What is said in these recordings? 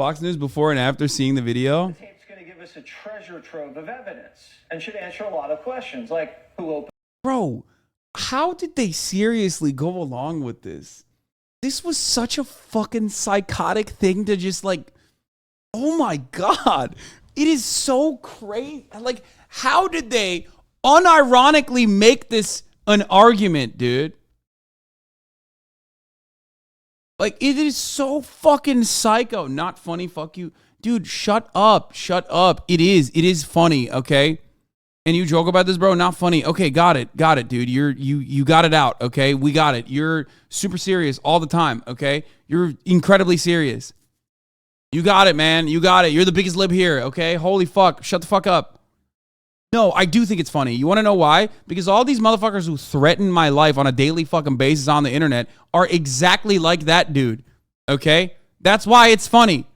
Fox News before and after seeing the video. The tape's going to give us a treasure trove of evidence and should answer a lot of questions, like who opened. Bro, how did they seriously go along with this? This was such a fucking psychotic thing to just like, oh my God. It is so crazy. Like, how did they unironically make this an argument, dude? Like, it is so fucking psycho. Not funny, fuck you. Dude, shut up. Shut up. It is funny, okay? And you joke about this, bro? Not funny. Okay, got it, dude. You got it out, okay? We got it. You're super serious all the time, okay? You're incredibly serious. You got it, man. You got it. You're the biggest lib here, okay? Holy fuck. Shut the fuck up. No, I do think it's funny. You want to know why? Because all these motherfuckers who threaten my life on a daily fucking basis on the internet are exactly like that dude, okay? That's why it's funny.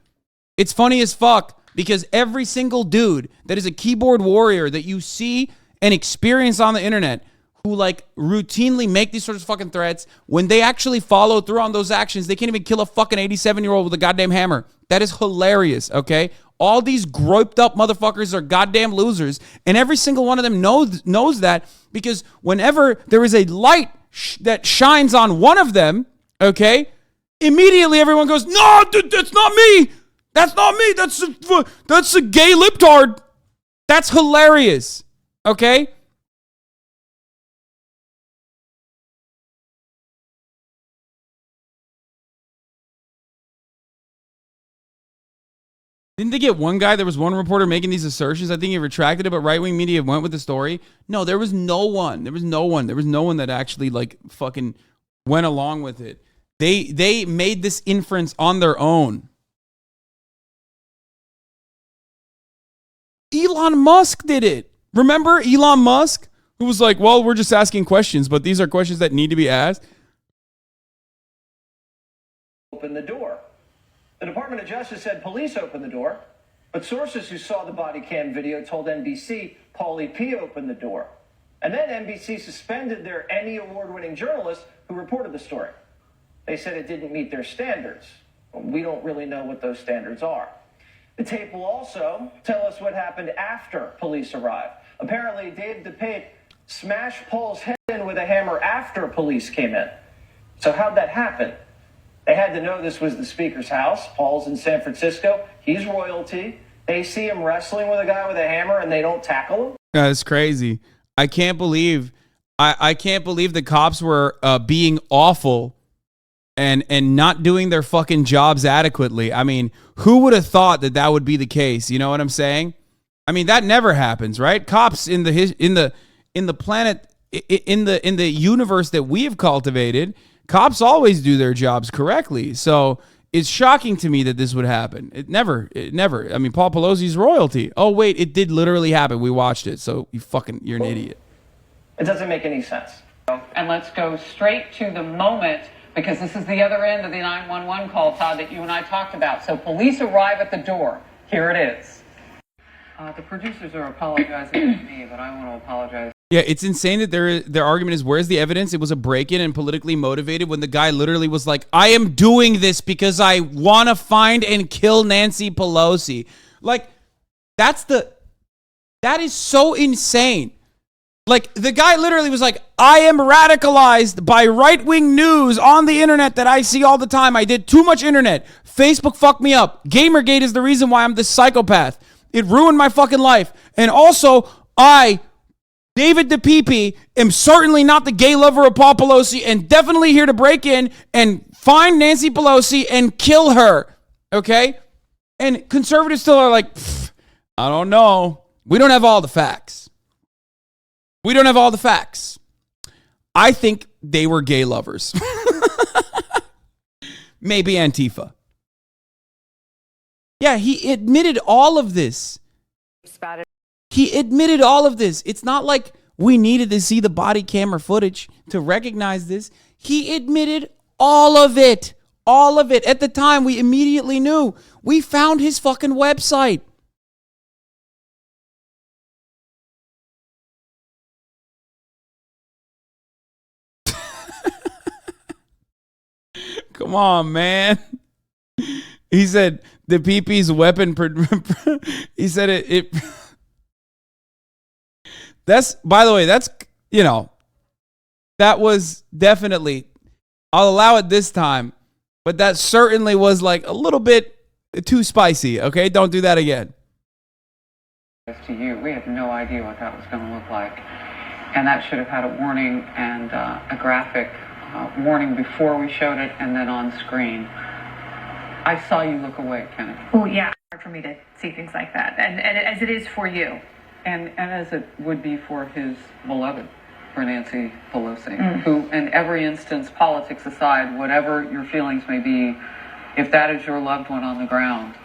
It's funny as fuck. Because every single dude that is a keyboard warrior that you see and experience on the internet who like routinely make these sorts of fucking threats, when they actually follow through on those actions, they can't even kill a fucking 87-year-old with a goddamn hammer. That is hilarious, okay? All these groped up motherfuckers are goddamn losers, and every single one of them knows that, because whenever there is a light that shines on one of them, okay, immediately everyone goes, no, dude, that's not me. That's not me. That's a gay libtard. That's hilarious. Okay? Didn't they get one guy? There was one reporter making these assertions. I think he retracted it, but right-wing media went with the story. No, there was no one. There was no one that actually like fucking went along with it. They made this inference on their own. Elon Musk did it. Remember Elon Musk, who was like, well, we're just asking questions, but these are questions that need to be asked. Open the door. The Department of Justice said police opened the door, but sources who saw the body cam video told NBC Paulie P opened the door. And then NBC suspended their Emmy award-winning journalist who reported the story. They said it didn't meet their standards. We don't really know what those standards are. The tape will also tell us what happened after police arrived. Apparently, Dave DePape smashed Paul's head in with a hammer after police came in. So how'd that happen? They had to know this was the speaker's house. Paul's in San Francisco. He's royalty. They see him wrestling with a guy with a hammer and they don't tackle him. That's crazy. I can't believe the cops were being awful and not doing their fucking jobs adequately. I mean, who would have thought that would be the case? You know what I'm saying? I mean, that never happens, right? Cops in the planet, in the universe that we have cultivated, cops always do their jobs correctly. So it's shocking to me that this would happen. It never. I mean, Paul Pelosi's royalty. Oh wait, it did literally happen. We watched it. So you're an idiot. It doesn't make any sense. And let's go straight to the moment, because this is the other end of the 911 call, Todd, that you and I talked about. So police arrive at the door. Here it is. The producers are apologizing to me, but I want to apologize. Yeah, it's insane that their argument is, where's the evidence? It was a break-in and politically motivated, when the guy literally was like, I am doing this because I want to find and kill Nancy Pelosi. Like, that is so insane. Like, the guy literally was like, I am radicalized by right-wing news on the internet that I see all the time. I did too much internet. Facebook fucked me up. Gamergate is the reason why I'm this psychopath. It ruined my fucking life. And also, David DePipe, am certainly not the gay lover of Paul Pelosi, and definitely here to break in and find Nancy Pelosi and kill her. Okay? And conservatives still are like, I don't know. We don't have all the facts. We don't have all the facts. I think they were gay lovers. Maybe Antifa. Yeah, he admitted all of this. He admitted all of this. It's not like we needed to see the body camera footage to recognize this. He admitted all of it. All of it. At the time, we immediately knew. We found his fucking website. Come on, man. He said the PP's weapon. He said it. That's, by the way, that's, that was definitely, I'll allow it this time, but that certainly was like a little bit too spicy. Okay, don't do that again. To you, we had no idea what that was going to look like, and that should have had a warning and a graphic warning before we showed it, and then on screen. I saw you look away, Kenny. Oh yeah, hard for me to see things like that, and as it is for you, and as it would be for his beloved, for Nancy Pelosi, who, in every instance, politics aside, whatever your feelings may be, if that is your loved one on the ground.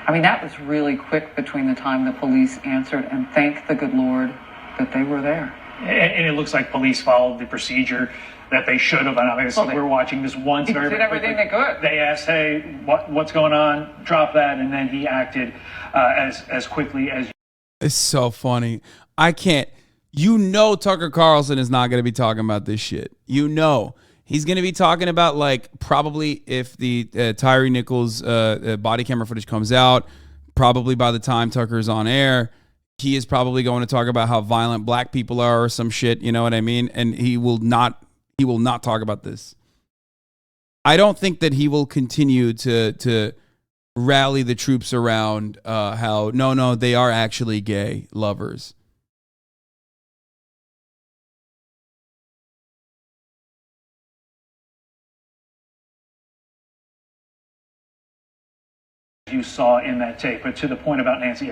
I mean, that was really quick between the time the police answered, and thank the good Lord that they were there. And it looks like police followed the procedure that they should have. And obviously, we're watching this once. He did everything they could. They asked, "Hey, what's going on? Drop that," and then he acted as quickly as. It's so funny. I can't. Tucker Carlson is not going to be talking about this shit. He's going to be talking about, like, probably if the Tyree Nichols body camera footage comes out, probably by the time Tucker's on air, he is probably going to talk about how violent black people are or some shit. You know what I mean? And he will not talk about this. I don't think that he will continue to rally the troops around how, no, they are actually gay lovers. You saw in that tape, but to the point about Nancy,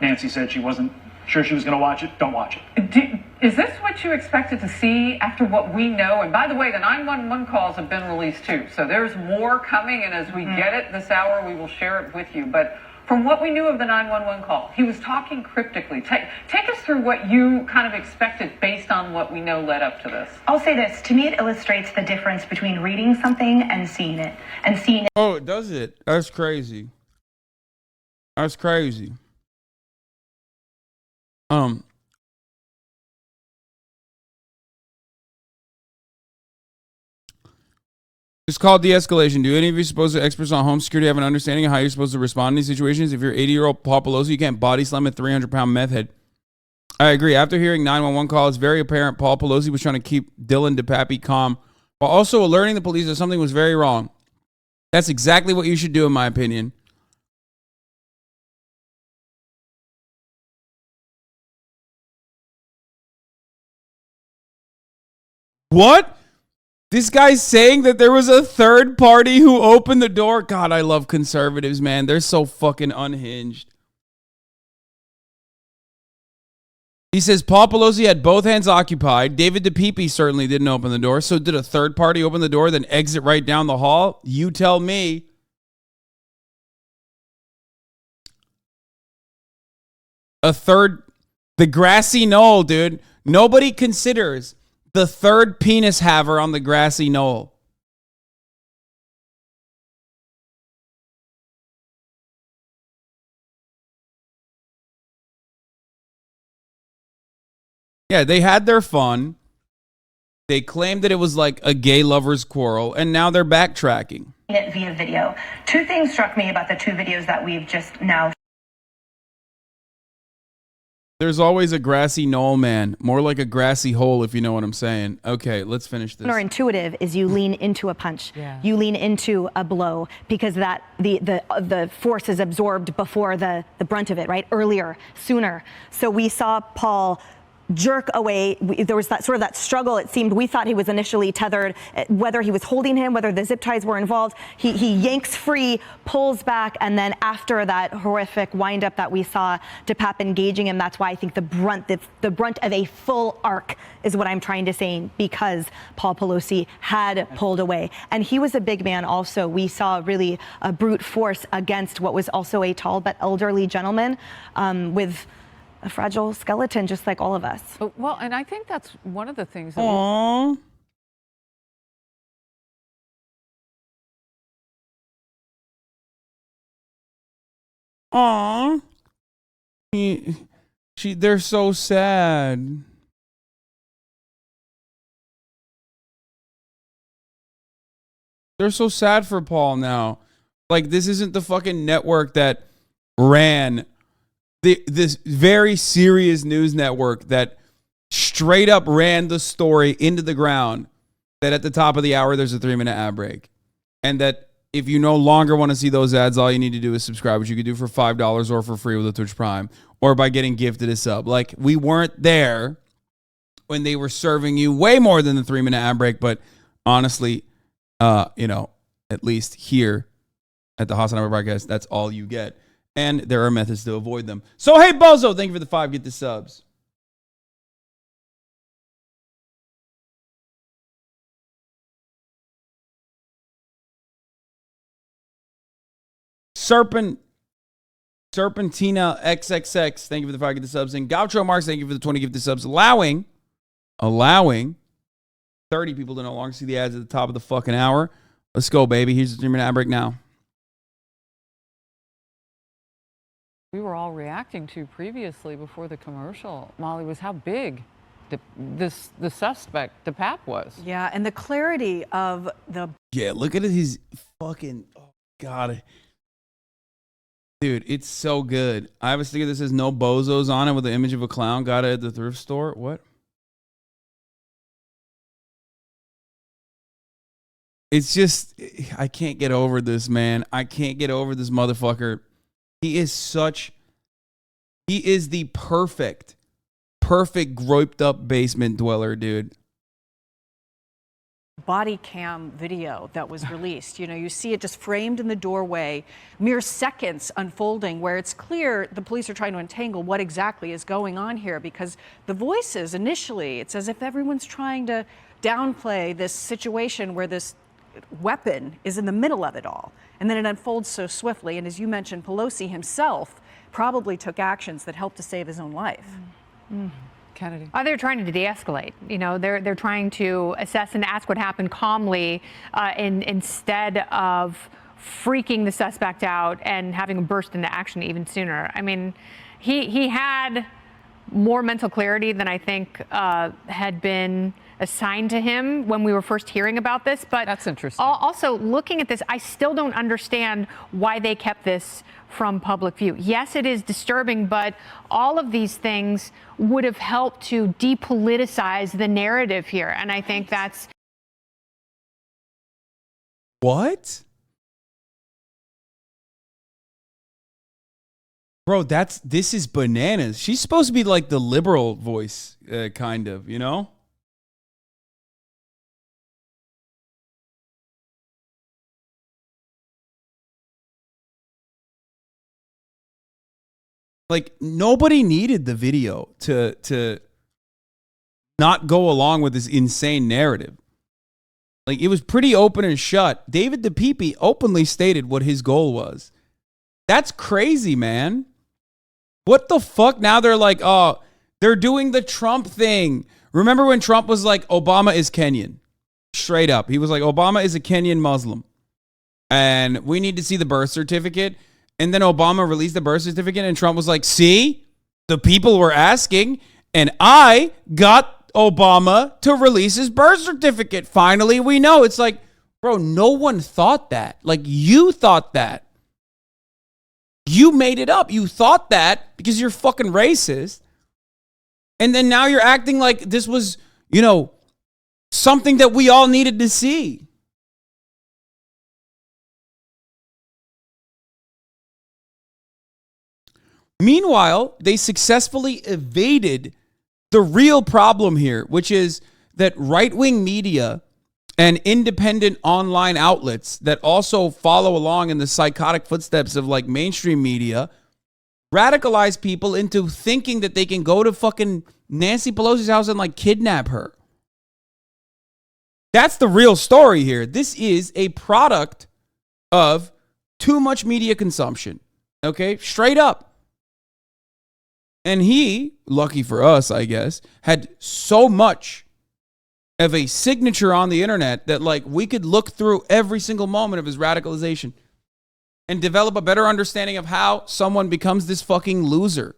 Nancy said she wasn't sure she was going to watch it. Don't watch it. Is this what you expected to see after what we know? And by the way, the 911 calls have been released too, so there's more coming, and as we get it this hour, we will share it with you. But from what we knew of the 911 call, he was talking cryptically. Take us through what you kind of expected based on what we know led up to this. I'll say this. To me, it illustrates the difference between reading something and seeing it. Oh, does it? That's crazy. That's crazy. It's called de-escalation. Do any of you supposed experts on home security have an understanding of how you're supposed to respond in these situations? If you're 80-year-old Paul Pelosi, you can't body slam a 300-pound meth head. I agree. After hearing 911 call, it's very apparent Paul Pelosi was trying to keep Dylan DePappy calm while also alerting the police that something was very wrong. That's exactly what you should do, in my opinion. What? This guy's saying that there was a third party who opened the door? God, I love conservatives, man. They're so fucking unhinged. He says Paul Pelosi had both hands occupied. David DePappy certainly didn't open the door. So did a third party open the door, then exit right down the hall? You tell me. The grassy knoll, dude. Nobody considers the third penis haver on the grassy knoll. Yeah, they had their fun. They claimed that it was like a gay lover's quarrel, and now they're backtracking. It via video. Two things struck me about the two videos that we've just now. There's always a grassy knoll, man. More like a grassy hole, if you know what I'm saying. Okay, let's finish this. Counterintuitive is you lean into a punch. Yeah. You lean into a blow because that the force is absorbed before the brunt of it, right? Earlier, sooner. So we saw Paul jerk away. There was that sort of that struggle. It seemed we thought he was initially tethered, whether he was holding him, whether the zip ties were involved. He yanks free, pulls back, and then after that horrific windup that we saw DePapp engaging him, that's why I think the brunt of a full arc is what I'm trying to say, because Paul Pelosi had pulled away. And he was a big man also. We saw really a brute force against what was also a tall but elderly gentleman with a fragile skeleton, just like all of us. Well, and I think that's one of the things. Aww. Aww. They're so sad. They're so sad for Paul now. Like, this isn't the fucking network that ran this very serious news network that straight up ran the story into the ground that at the top of the hour there's a 3-minute ad break. And that if you no longer want to see those ads, all you need to do is subscribe, which you could do for $5 or for free with a Twitch Prime or by getting gifted a sub. Like, we weren't there when they were serving you way more than the 3-minute ad break. But honestly, at least here at the Hasanabi broadcast, that's all you get. And there are methods to avoid them. So, hey, Bozo, thank you for the 5. Get the subs. Serpentina XXX, thank you for the 5 gift subs. And Gaucho Marks, thank you for the 20 gift subs. Allowing 30 people to no longer see the ads at the top of the fucking hour. Let's go, baby. Here's the 3-minute ad break now. We were all reacting to previously before the commercial, Molly, was how big the suspect, the Pap, was. Yeah, and the clarity of the... Yeah, look at his fucking... Oh, God. Dude, it's so good. I have a sticker that says no bozos on it with the image of a clown. Got it at the thrift store. What? It's just, I can't get over this, man. I can't get over this motherfucker. He is the perfect groped up basement dweller, dude. body cam video that was released. You know, you see it just framed in the doorway, mere seconds unfolding, where it's clear the police are trying to untangle what exactly is going on here, because the voices initially, it's as if everyone's trying to downplay this situation where this weapon is in the middle of it all. And then it unfolds so swiftly. And as you mentioned, Pelosi himself probably took actions that helped to save his own life. Kennedy. They're trying to de-escalate. You know, they're trying to assess and ask what happened calmly, instead of freaking the suspect out and having him burst into action even sooner. I mean, he had more mental clarity than I think had been assigned to him when we were first hearing about this. But that's interesting. Also, looking at this, I still don't understand why they kept this from public view. Yes, it is disturbing, but all of these things would have helped to depoliticize the narrative here. And I think that's... What? Bro, this is bananas. She's supposed to be like the liberal voice, kind of, you know? Like, nobody needed the video to not go along with this insane narrative. Like, it was pretty open and shut. David DePipe openly stated what his goal was. That's crazy, man. What the fuck? Now they're like, oh, they're doing the Trump thing. Remember when Trump was like, Obama is Kenyan? Straight up. He was like, Obama is a Kenyan Muslim. And we need to see the birth certificate. And then Obama released the birth certificate and Trump was like, see, the people were asking and I got Obama to release his birth certificate. Finally, we know. It's like, bro, no one thought that. Like, you thought that. You made it up. You thought that because you're fucking racist. And then now you're acting like this was, you know, something that we all needed to see. Meanwhile, they successfully evaded the real problem here, which is that right-wing media and independent online outlets that also follow along in the psychotic footsteps of like mainstream media radicalize people into thinking that they can go to fucking Nancy Pelosi's house and like kidnap her. That's the real story here. This is a product of too much media consumption. Okay, straight up. And he, lucky for us, I guess, had so much of a signature on the internet that like we could look through every single moment of his radicalization and develop a better understanding of how someone becomes this fucking loser.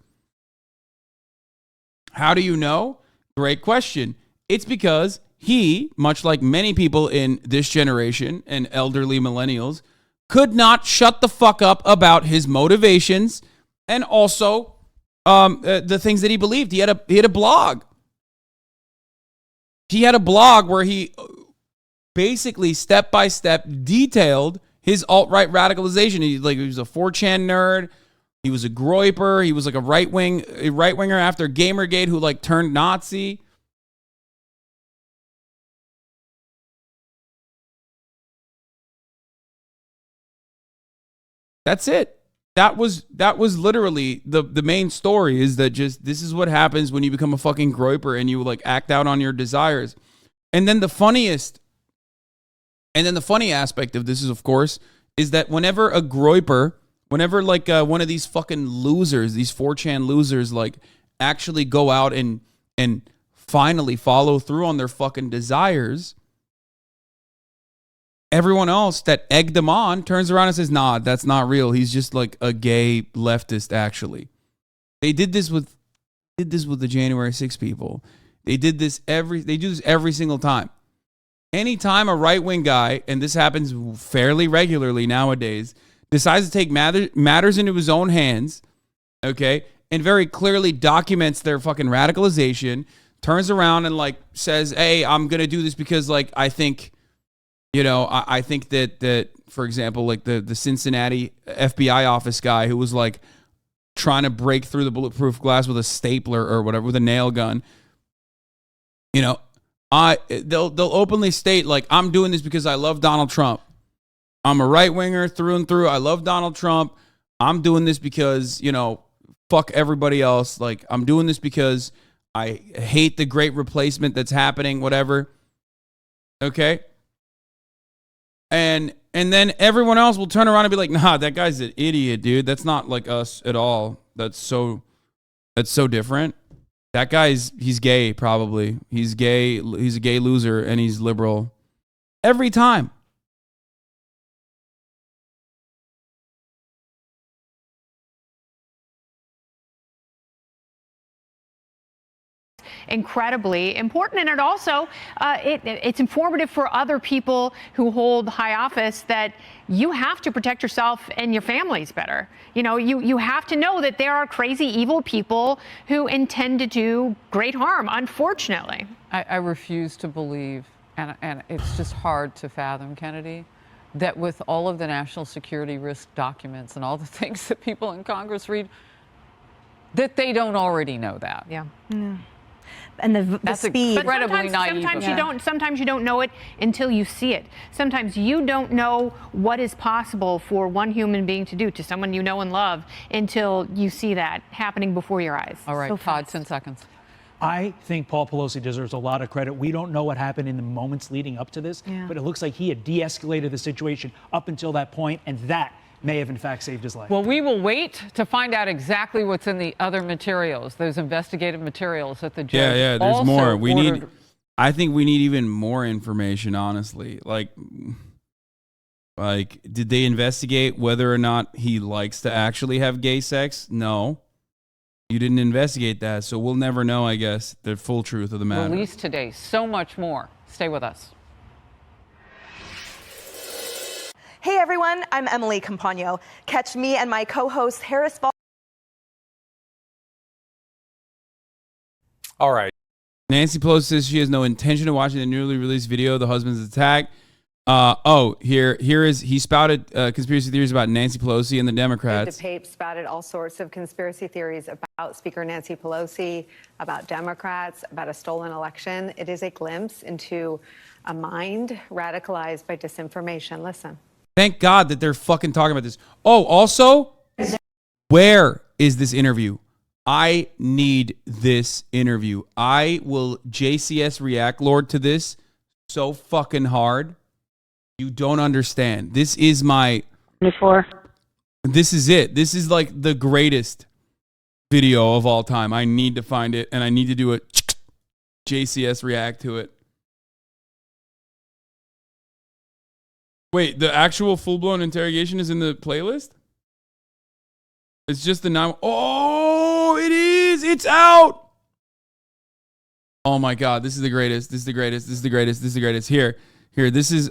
How do you know? Great question. It's because he, much like many people in this generation and elderly millennials, could not shut the fuck up about his motivations and also the things that he believed. He had a blog. He had a blog where he basically step by step detailed his alt-right radicalization. He was a 4chan nerd. He was a groiper. He was like a right-winger after Gamergate who like turned Nazi. That's it. That was literally the main story, is that just this is what happens when you become a fucking groiper and you like act out on your desires. And then the funny aspect of this is, of course, is that whenever a groiper, whenever like one of these fucking losers, these 4chan losers, like actually go out and finally follow through on their fucking desires, everyone else that egged them on turns around and says, nah, that's not real. He's just like a gay leftist, actually. They did this with the January 6 people. They do this every single time. Anytime a right-wing guy, and this happens fairly regularly nowadays, decides to take matters into his own hands, okay, and very clearly documents their fucking radicalization, turns around and like says, hey, I'm going to do this because like I think, you know, I think that for example, like the Cincinnati FBI office guy who was like trying to break through the bulletproof glass with a stapler or whatever, with a nail gun, you know, they'll openly state like, I'm doing this because I love Donald Trump. I'm a right winger through and through. I love Donald Trump. I'm doing this because, you know, fuck everybody else. Like, I'm doing this because I hate the great replacement that's happening, whatever. Okay. And then everyone else will turn around and be like, nah, that guy's an idiot, dude. That's not like us at all. That's so different. That he's gay, probably. He's gay. He's a gay loser and he's liberal. Every time. Incredibly important, and it also it's informative for other people who hold high office that you have to protect yourself and your families better. You know, you have to know that there are crazy, evil people who intend to do great harm, unfortunately. I refuse to believe, and it's just hard to fathom, Kennedy, that with all of the national security risk documents and all the things that people in Congress read, that they don't already know that. Yeah. And the speed. Incredibly naive. Sometimes you don't know it until you see it. Sometimes you don't know what is possible for one human being to do to someone you know and love until you see that happening before your eyes. All right, So Todd, fast. 10 seconds. I think Paul Pelosi deserves a lot of credit. We don't know what happened in the moments leading up to this, but it looks like he had de-escalated the situation up until that point, and that may have in fact saved his life. Well, we will wait to find out exactly what's in the other materials, those investigative materials that the judge Yeah, there's also more. I think we need even more information, honestly. Like, did they investigate whether or not he likes to actually have gay sex? No. You didn't investigate that, so we'll never know, I guess, the full truth of the matter. Released today. So much more. Stay with us. Hey everyone, I'm Emily Campagno. Catch me and my co-host Harris Ball. All right. Nancy Pelosi says she has no intention of watching the newly released video of the husband's attack. He spouted conspiracy theories about Nancy Pelosi and the Democrats. The tape spouted all sorts of conspiracy theories about Speaker Nancy Pelosi, about Democrats, about a stolen election. It is a glimpse into a mind radicalized by disinformation. Listen. Thank God that they're fucking talking about this. Oh, also, where is this interview? I need this interview. I will JCS react, Lord, to this so fucking hard. You don't understand. This is my... This is it. This is like the greatest video of all time. I need to find it, and I need to do a JCS react to it. Wait, the actual full-blown interrogation is in the playlist? It's just the 9... Oh, it is! It's out! Oh my God, this is the greatest. This is the greatest. This is the greatest. This is the greatest. Here. This is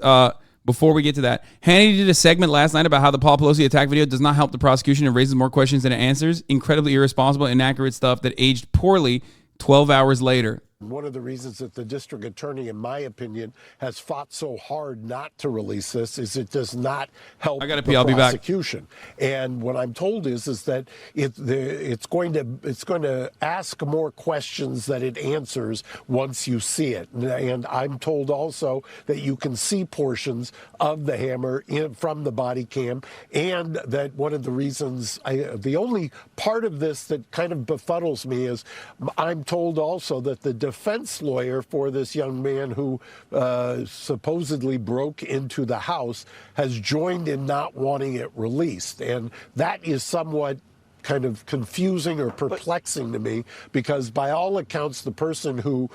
before we get to that, Hannity did a segment last night about how the Paul Pelosi attack video does not help the prosecution and raises more questions than it answers. Incredibly irresponsible, inaccurate stuff that aged poorly 12 hours later. One of the reasons that the district attorney, in my opinion, has fought so hard not to release this is it does not help I gotta the pee. I'll be back. prosecution. And what I'm told is that it's going to ask more questions that it answers once you see it. And I'm told also that you can see portions of the hammer from the body cam, and that one of the reasons, the only part of this that kind of befuddles me is I'm told also that the defense lawyer for this young man who supposedly broke into the house has joined in not wanting it released. And that is somewhat kind of confusing or perplexing to me, because by all accounts, the person who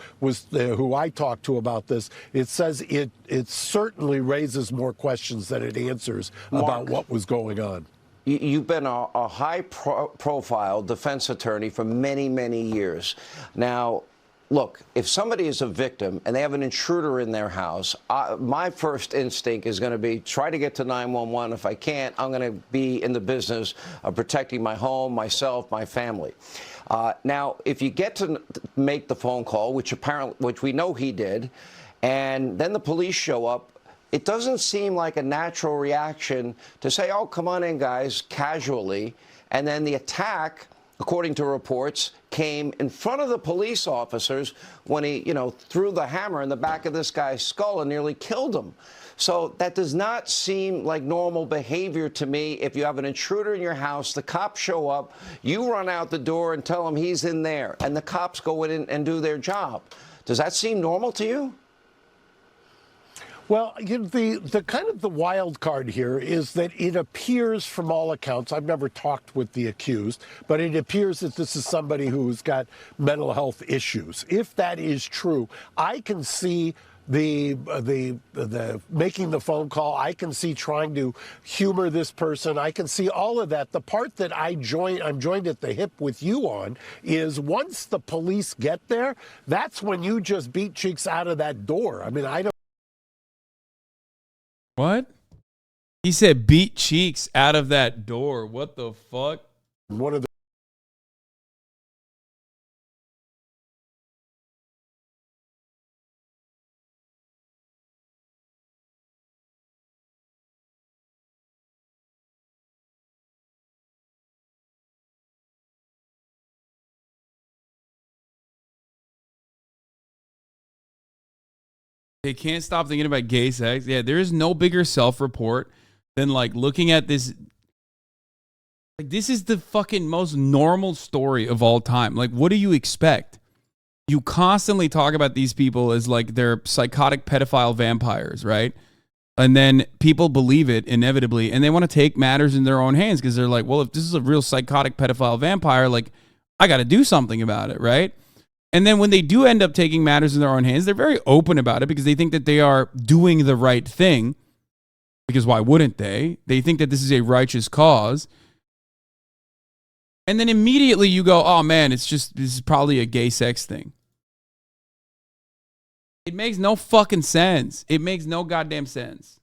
I talked to about this, it says it certainly raises more questions than it answers about what was going on. You've been a high-profile defense attorney for many, many years. Now, look, if somebody is a victim and they have an intruder in their house, my first instinct is going to be try to get to 911. If I can't, I'm going to be in the business of protecting my home, myself, my family. Now, if you get to make the phone call, which we know he did, and then the police show up, it doesn't seem like a natural reaction to say, oh, come on in, guys, casually. And then the attack, according to reports, came in front of the police officers when he, threw the hammer in the back of this guy's skull and nearly killed him. So that does not seem like normal behavior to me. If you have an intruder in your house, the cops show up, you run out the door and tell him he's in there, and the cops go in and do their job. Does that seem normal to you? Well, the kind of the wild card here is that it appears, from all accounts, I've never talked with the accused, but it appears that this is somebody who's got mental health issues. If that is true, I can see the making the phone call. I can see trying to humor this person. I can see all of that. The part that I'm joined at the hip with you on is once the police get there, that's when you just beat cheeks out of that door. I mean, I don't. What? He said beat cheeks out of that door. What the fuck? One of the They can't stop thinking about gay sex. Yeah, there is no bigger self-report than like looking at this. Like, this is the fucking most normal story of all time. Like, what do you expect? You constantly talk about these people as like they're psychotic pedophile vampires, right? And then people believe it inevitably, and they want to take matters in their own hands because they're like, well, if this is a real psychotic pedophile vampire, like, I got to do something about it, right? And then when they do end up taking matters in their own hands, they're very open about it because they think that they are doing the right thing. Because why wouldn't they? They think that this is a righteous cause. And then immediately you go, oh man, this is probably a gay sex thing. It makes no fucking sense. It makes no goddamn sense.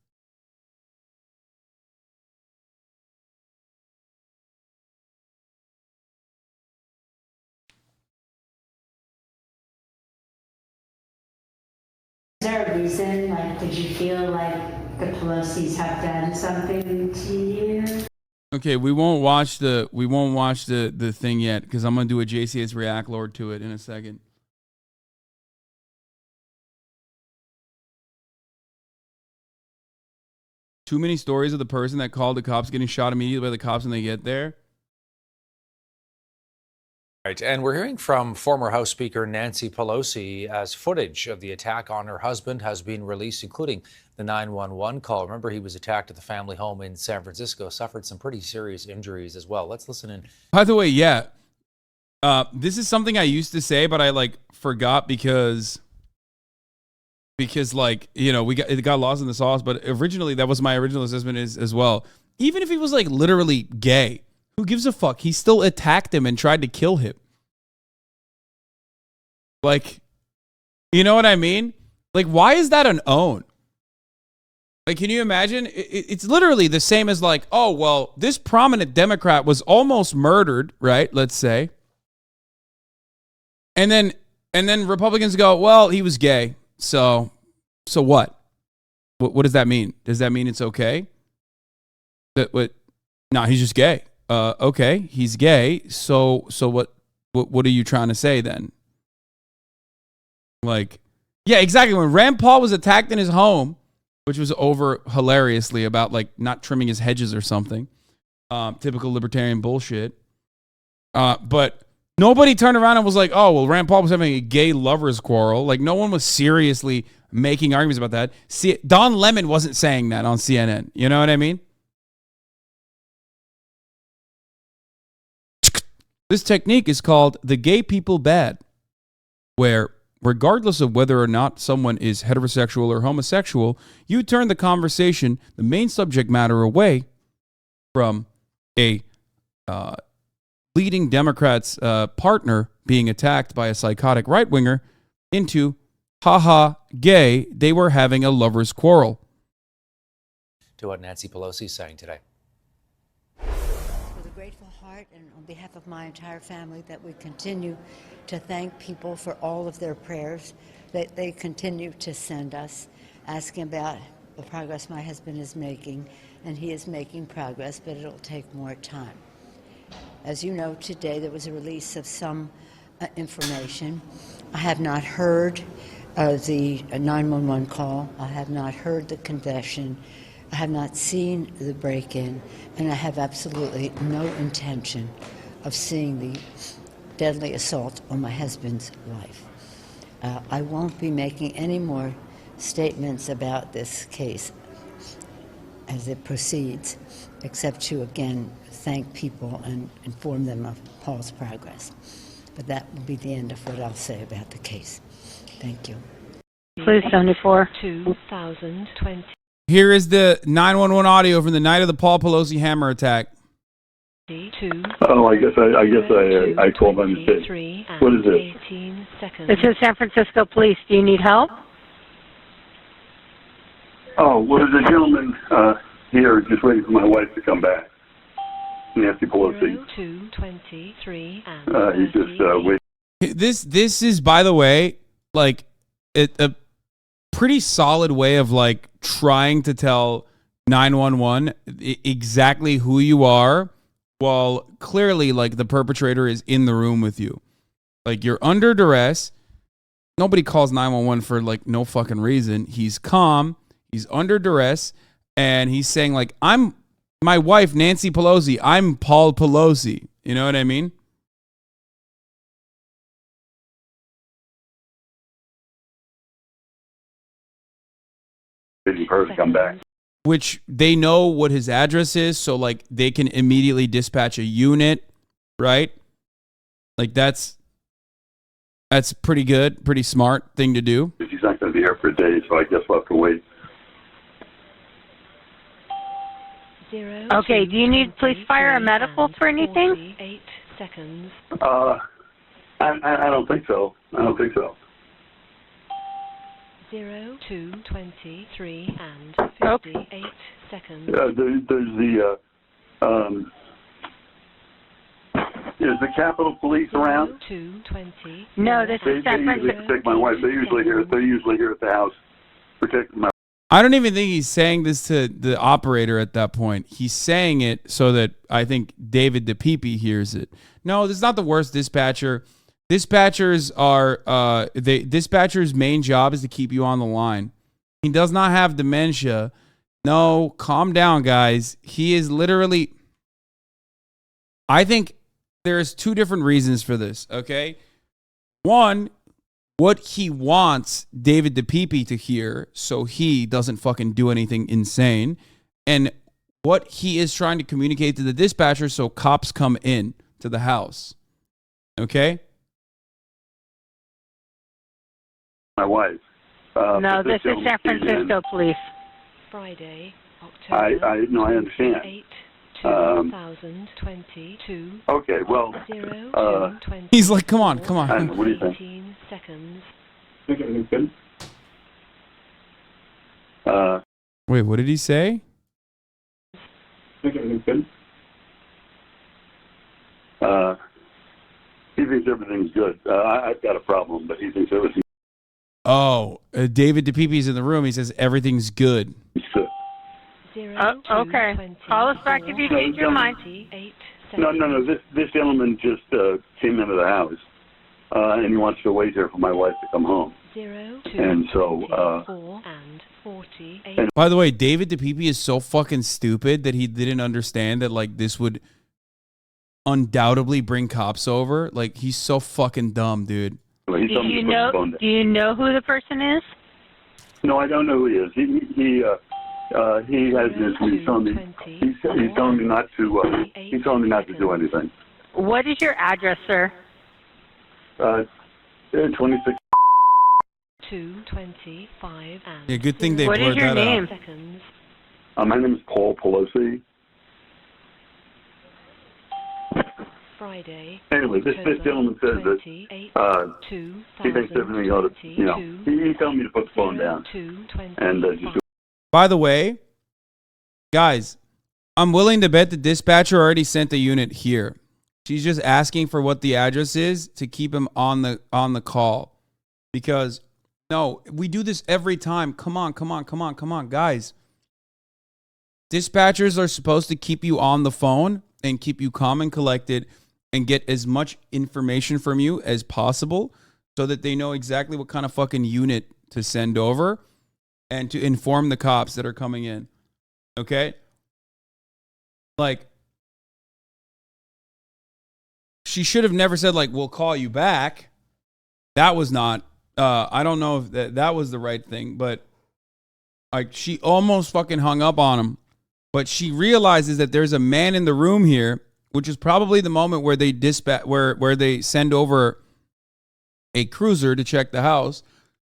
Is there a reason, like, did you feel like the Pelosi's have done something to you? Okay, we won't watch the thing yet because I'm gonna do a JCS React Lord to it in a second. Too many stories of the person that called the cops getting shot immediately by the cops when they get there. Right, and we're hearing from former House Speaker Nancy Pelosi as footage of the attack on her husband has been released, including the 911 call. Remember, he was attacked at the family home in San Francisco, suffered some pretty serious injuries as well. Let's listen in. By the way, yeah, this is something I used to say, but I like forgot because like, you know, it got lost in the sauce. But originally, that was my original assessment as well. Even if he was like literally gay, who gives a fuck? He still attacked him and tried to kill him. Like, you know what I mean? Like, why is that an own? Like, can you imagine? It's literally the same as like, oh, well, this prominent Democrat was almost murdered, right? Let's say. And then Republicans go, well, he was gay. So what? What does that mean? Does that mean it's okay? No, he's just gay. Okay, he's gay. So what are you trying to say then? Like, yeah, exactly. When Rand Paul was attacked in his home, which was over hilariously about like not trimming his hedges or something, typical libertarian bullshit. But nobody turned around and was like, oh, well, Rand Paul was having a gay lovers quarrel. Like, no one was seriously making arguments about that. See, Don Lemon wasn't saying that on CNN. You know what I mean? This technique is called the gay people bad, where regardless of whether or not someone is heterosexual or homosexual, you turn the conversation, the main subject matter, away from a leading Democrat's partner being attacked by a psychotic right-winger into, haha, gay, they were having a lover's quarrel. To what Nancy Pelosi is saying today. With a grateful heart and on behalf of my entire family, that we continue to thank people for all of their prayers that they continue to send us, asking about the progress my husband is making, and he is making progress, but it'll take more time. As you know, today there was a release of some information. I have not heard the 911 call. I have not heard the confession. I have not seen the break-in, and I have absolutely no intention of seeing the deadly assault on my husband's life. I won't be making any more statements about this case as it proceeds, except to, again, thank people and inform them of Paul's progress. But that will be the end of what I'll say about the case. Thank you. Please, 74. 2020. Here is the 911 audio from the night of the Paul Pelosi hammer attack. Oh, I guess I called by mistake. What is this? This is San Francisco Police. Do you need help? Oh, well, there's a gentleman here just waiting for my wife to come back. Nancy Pelosi. 223 he's just waiting. This is, by the way, like a pretty solid way of like trying to tell 911 exactly who you are, while clearly like the perpetrator is in the room with you. Like, you're under duress. Nobody calls 911 for like no fucking reason. He's calm. He's under duress. And he's saying like, I'm my wife, Nancy Pelosi. I'm Paul Pelosi. You know what I mean? Waiting for her to come back. Which they know what his address is, so like they can immediately dispatch a unit, right? Like that's pretty good, pretty smart thing to do. She's not going to be here for a day, so I guess we'll have to wait. Okay, do you need police, fire, or medical for anything? 8 seconds. I don't think so. I don't think so. 0, 2, 23, and 58 seconds. There's is the Capitol Police around? 2, 20. No, this is San They usually protect my wife. They're usually here at the house protecting my. I don't even think he's saying this to the operator at that point. He's saying it so that I think David DePipe hears it. No, this is not the worst dispatcher. Dispatchers are dispatcher's main job is to keep you on the line. He does not have dementia. No, calm down, guys. He is literally. I think there's two different reasons for this. Okay, one, what he wants David DePipe to hear, so he doesn't fucking do anything insane, and what he is trying to communicate to the dispatcher, so cops come in to the house. Okay. My wife. No, this is San Francisco Police. Friday, October. I understand. 8, 2022. Okay, well. 0, 20. He's like, come on. What do you think? 18 seconds. Think everything's good? Wait Wait, what did he say? I think everything's good. He thinks everything's good. I've got a problem, but he thinks everything's Oh, David DePipi's in the room. He says everything's good. good. Okay. Call us back if you change your mind. No. This gentleman just came into the house, and he wants to wait here for my wife to come home. And so, By the way, David DePipi is so fucking stupid that he didn't understand that like this would undoubtedly bring cops over. Like he's so fucking dumb, dude. Do you know who the person is? No, I don't know who he is. He has this. He's telling me not to. He's telling me not to do anything. What is your address, sir? 26. 2:25 and Yeah, good thing they What is blurred your that name? out. seconds. My name is Paul Pelosi. Friday. Anyway, this gentleman says that he thinks everything ought to, he's telling me to put the phone down and just do. By the way, guys, I'm willing to bet the dispatcher already sent a unit here. She's just asking for what the address is to keep him on the call. Because no, we do this every time. Come on, guys. Dispatchers are supposed to keep you on the phone and keep you calm and collected and get as much information from you as possible so that they know exactly what kind of fucking unit to send over and to inform the cops that are coming in. Okay? Like, she should have never said, like, we'll call you back. That was not, I don't know if that was the right thing, but like, she almost fucking hung up on him. But she realizes that there's a man in the room here, which is probably the moment where they where they send over a cruiser to check the house.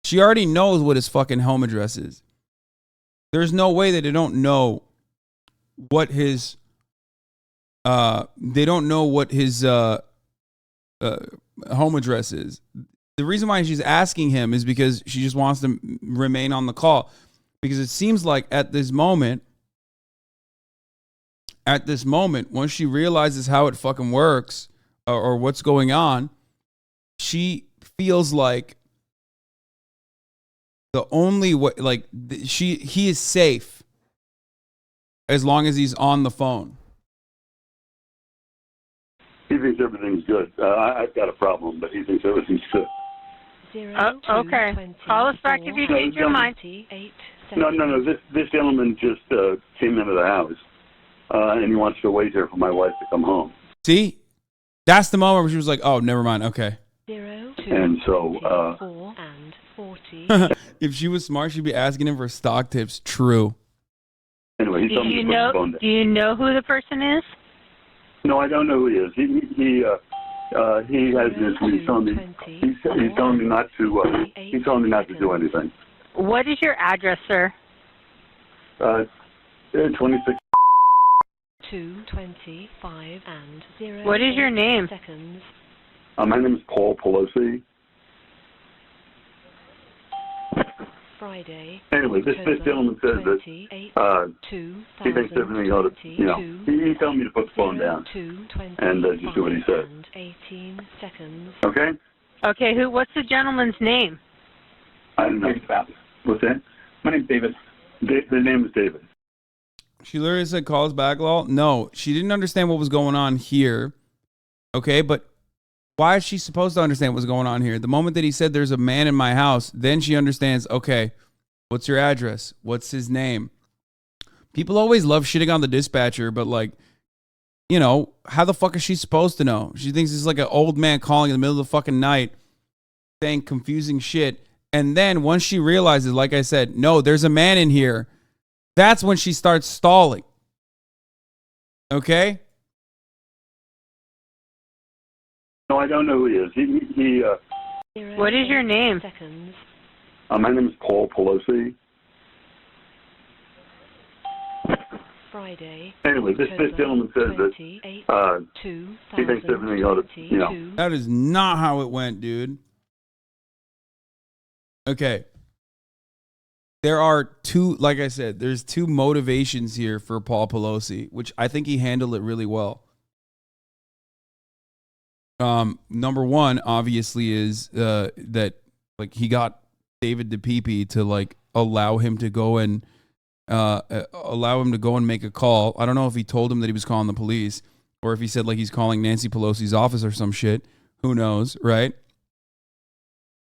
She already knows what his fucking home address is. There's no way that they don't know what his home address is. The reason why she's asking him is because she just wants to remain on the call. Because it seems like at this moment, once she realizes how it fucking works or what's going on, she feels like the only way, like he is safe as long as he's on the phone. He thinks everything's good. I've got a problem, but he thinks everything's good. Okay. Call us back if you change your mind. No. This gentleman just came into the house, and he wants to wait here for my wife to come home. See? That's the moment where she was like, oh, never mind. Okay. And so, 4 and 40. If she was smart, she'd be asking him for stock tips. True. Anyway, he's telling me to put the phone down. Do you know who the person is? No, I don't know who he is. He has this. He's telling me not to. He's telling me not to do anything. What is your address, sir? 26. 2:25 and 0. What is your name? Seconds. My name is Paul Pelosi. Friday. Anyway, this gentleman says that he thinks everything ought to. He's telling me to put the phone down and just do what he says. 18 seconds. Okay. Okay. What's the gentleman's name? I don't know. What's that? My name's David. The name is David. She literally said, call us back, lol. No, she didn't understand what was going on here. Okay, but why is she supposed to understand what's going on here? The moment that he said there's a man in my house, then she understands, okay, what's your address? What's his name? People always love shitting on the dispatcher, but like, how the fuck is she supposed to know? She thinks it's like an old man calling in the middle of the fucking night saying confusing shit. And then once she realizes, like I said, no, there's a man in here, that's when she starts stalling. Okay? No, I don't know who he is. He What is your name? Seconds. My name is Paul Pelosi. Friday. Anyway, this gentleman says that he thinks everything ought to. That is not how it went, dude. Okay. there are two, like I said, there's two motivations here for Paul Pelosi, which I think he handled it really well. Number one, obviously, is that like he got David DePipe to like allow him to go and make a call. I don't know if he told him that he was calling the police or if he said like he's calling Nancy Pelosi's office or some shit. Who knows, right?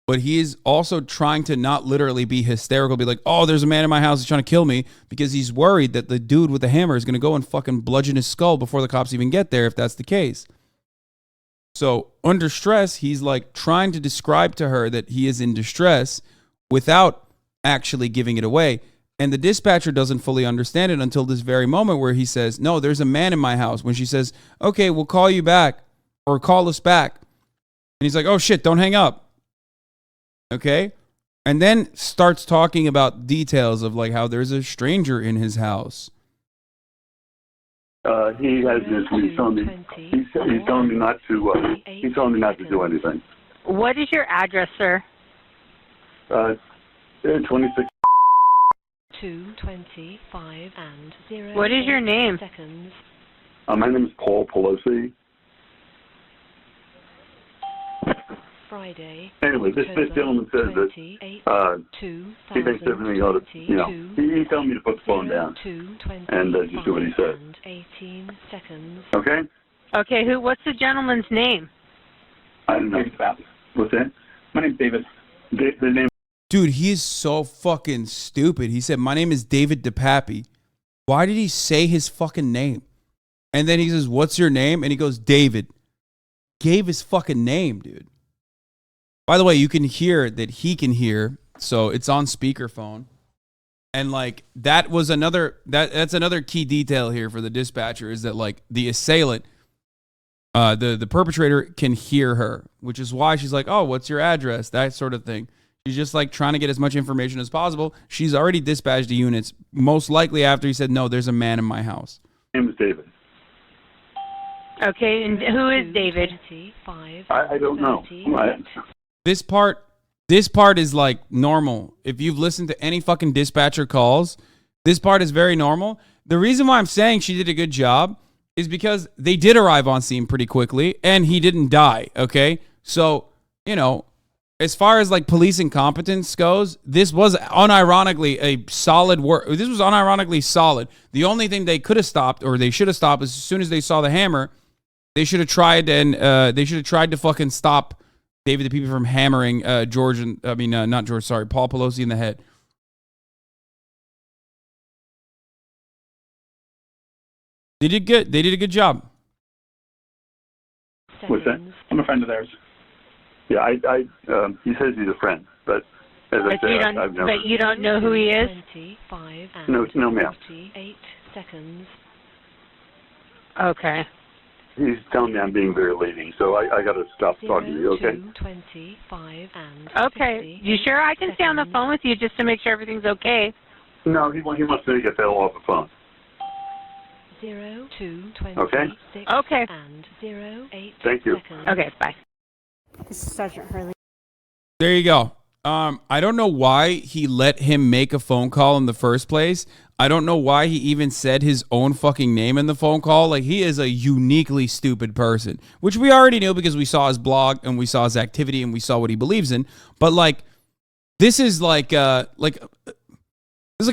But he is also trying to not literally be hysterical, be like, oh, there's a man in my house who's trying to kill me, because he's worried that the dude with the hammer is going to go and fucking bludgeon his skull before the cops even get there if that's the case. So under stress, he's like trying to describe to her that he is in distress without actually giving it away. And the dispatcher doesn't fully understand it until this very moment where he says, no, there's a man in my house. When she says, okay, we'll call you back or call us back. And he's like, oh shit, don't hang up. Okay. And then starts talking about details of like how there's a stranger in his house. He has this. He's telling me not to. He's telling me not to do anything. What is your address, sir? 26. 2:25 and 0. What is your name? Seconds. My name is Paul Pelosi. Friday. Anyway, this gentleman says that he thinks everything ought to, he's telling me to put the phone down and just do what he says. 18 seconds. Okay? Okay, what's the gentleman's name? I don't know. What's that? My name's David. The name. Dude, he is so fucking stupid. He said, my name is David DePappy. Why did he say his fucking name? And then he says, what's your name? And he goes, David. Gave his fucking name, dude. By the way, you can hear that he can hear, so it's on speakerphone. And like that was that's another key detail here for the dispatcher, is that like the assailant, the perpetrator can hear her, which is why she's like, oh, what's your address? That sort of thing. She's just like trying to get as much information as possible. She's already dispatched the units, most likely after he said, no, there's a man in my house. His name is David. Okay, and who is David? I don't know. This part is like normal. If you've listened to any fucking dispatcher calls, this part is very normal. The reason why I'm saying she did a good job is because they did arrive on scene pretty quickly and he didn't die, okay? So, as far as like police incompetence goes, this was unironically a solid work. This was unironically solid. The only thing they could have stopped, or they should have stopped, as soon as they saw the hammer, they should have tried to fucking stop David DePipe from hammering Paul Pelosi in the head. They did good. They did a good job. What's that? I'm a friend of theirs. Yeah, he says he's a friend, but as I said, I've never. But you don't know who he is? 25 No, ma'am. 48 seconds. Okay. He's telling me I'm being very leading, so I got to stop talking to you, okay? 25 and okay. You sure I can stay on the phone with you just to make sure everything's okay? No, he wants me to get that all off the phone. 0 to 26 okay. and 0 8 Thank you. seconds. Okay, bye. This is Sergeant Hurley. There you go. I don't know why he let him make a phone call in the first place. I don't know why he even said his own fucking name in the phone call. Like, he is a uniquely stupid person, which we already knew because we saw his blog and we saw his activity and we saw what he believes in. But like, this is like a